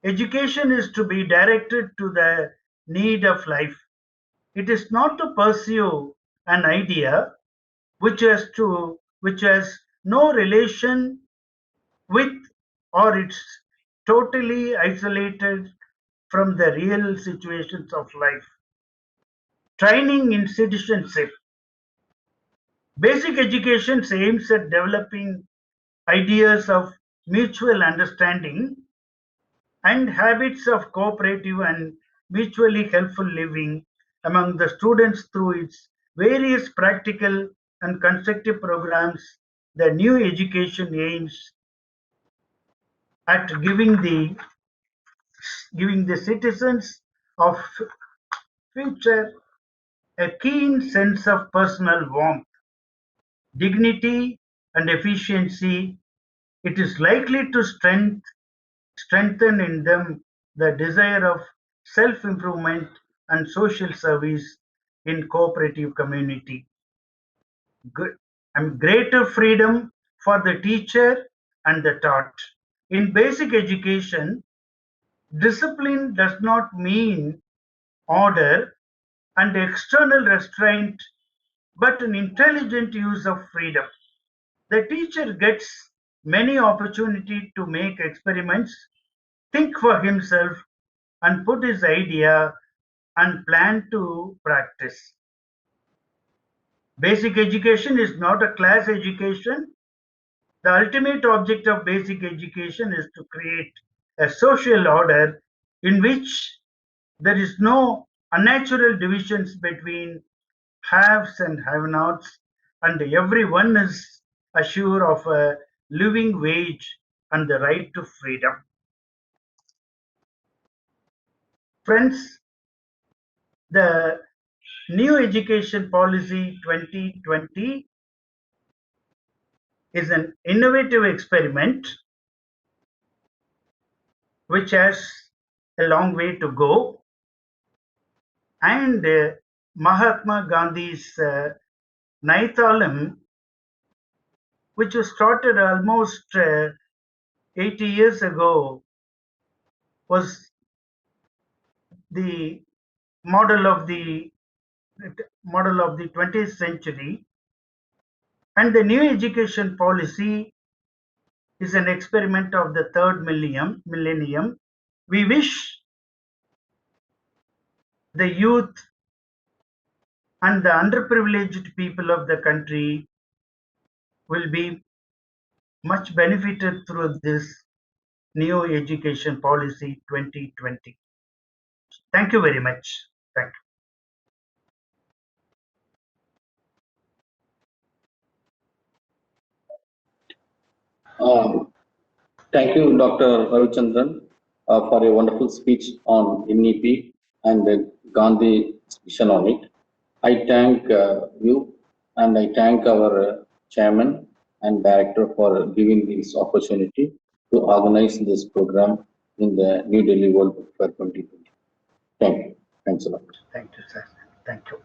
Education is to be directed to the need of life. It is not to pursue an idea which has no relation with or it's totally isolated from the real situations of life. Training in citizenship. Basic education aims at developing ideas of mutual understanding and habits of cooperative and mutually helpful living among the students through its various practical and constructive programs. The new education aims at giving the citizens of future a keen sense of personal warmth, dignity, and efficiency. It is likely to strengthen in them the desire of self-improvement and social service in cooperative community. And greater freedom for the teacher and the taught. In basic education, discipline does not mean order and external restraint, but an intelligent use of freedom. The teacher gets many opportunities to make experiments, think for himself, and put his idea and plan to practice. Basic education is not a class education. The ultimate object of basic education is to create a social order in which there is no unnatural divisions between haves and have-nots, and everyone is assured of a living wage and the right to freedom. Friends, the new education policy 2020 is an innovative experiment which has a long way to go, and Mahatma Gandhi's Naithalam, which was started almost 80 years ago, was the model of the 20th century, and the new education policy is an experiment of the third millennium. We wish the youth and the underprivileged people of the country will be much benefited through this new education policy 2020. Thank you very much. Thank you. Thank you, Dr. Ravichandran, for a wonderful speech on NEP and Gandhi vision on it. I thank you and I thank our chairman and director for giving this opportunity to organize this program in the New Delhi World Book Fair 2020. Thank you. Thanks a lot. Thank you, sir. Thank you.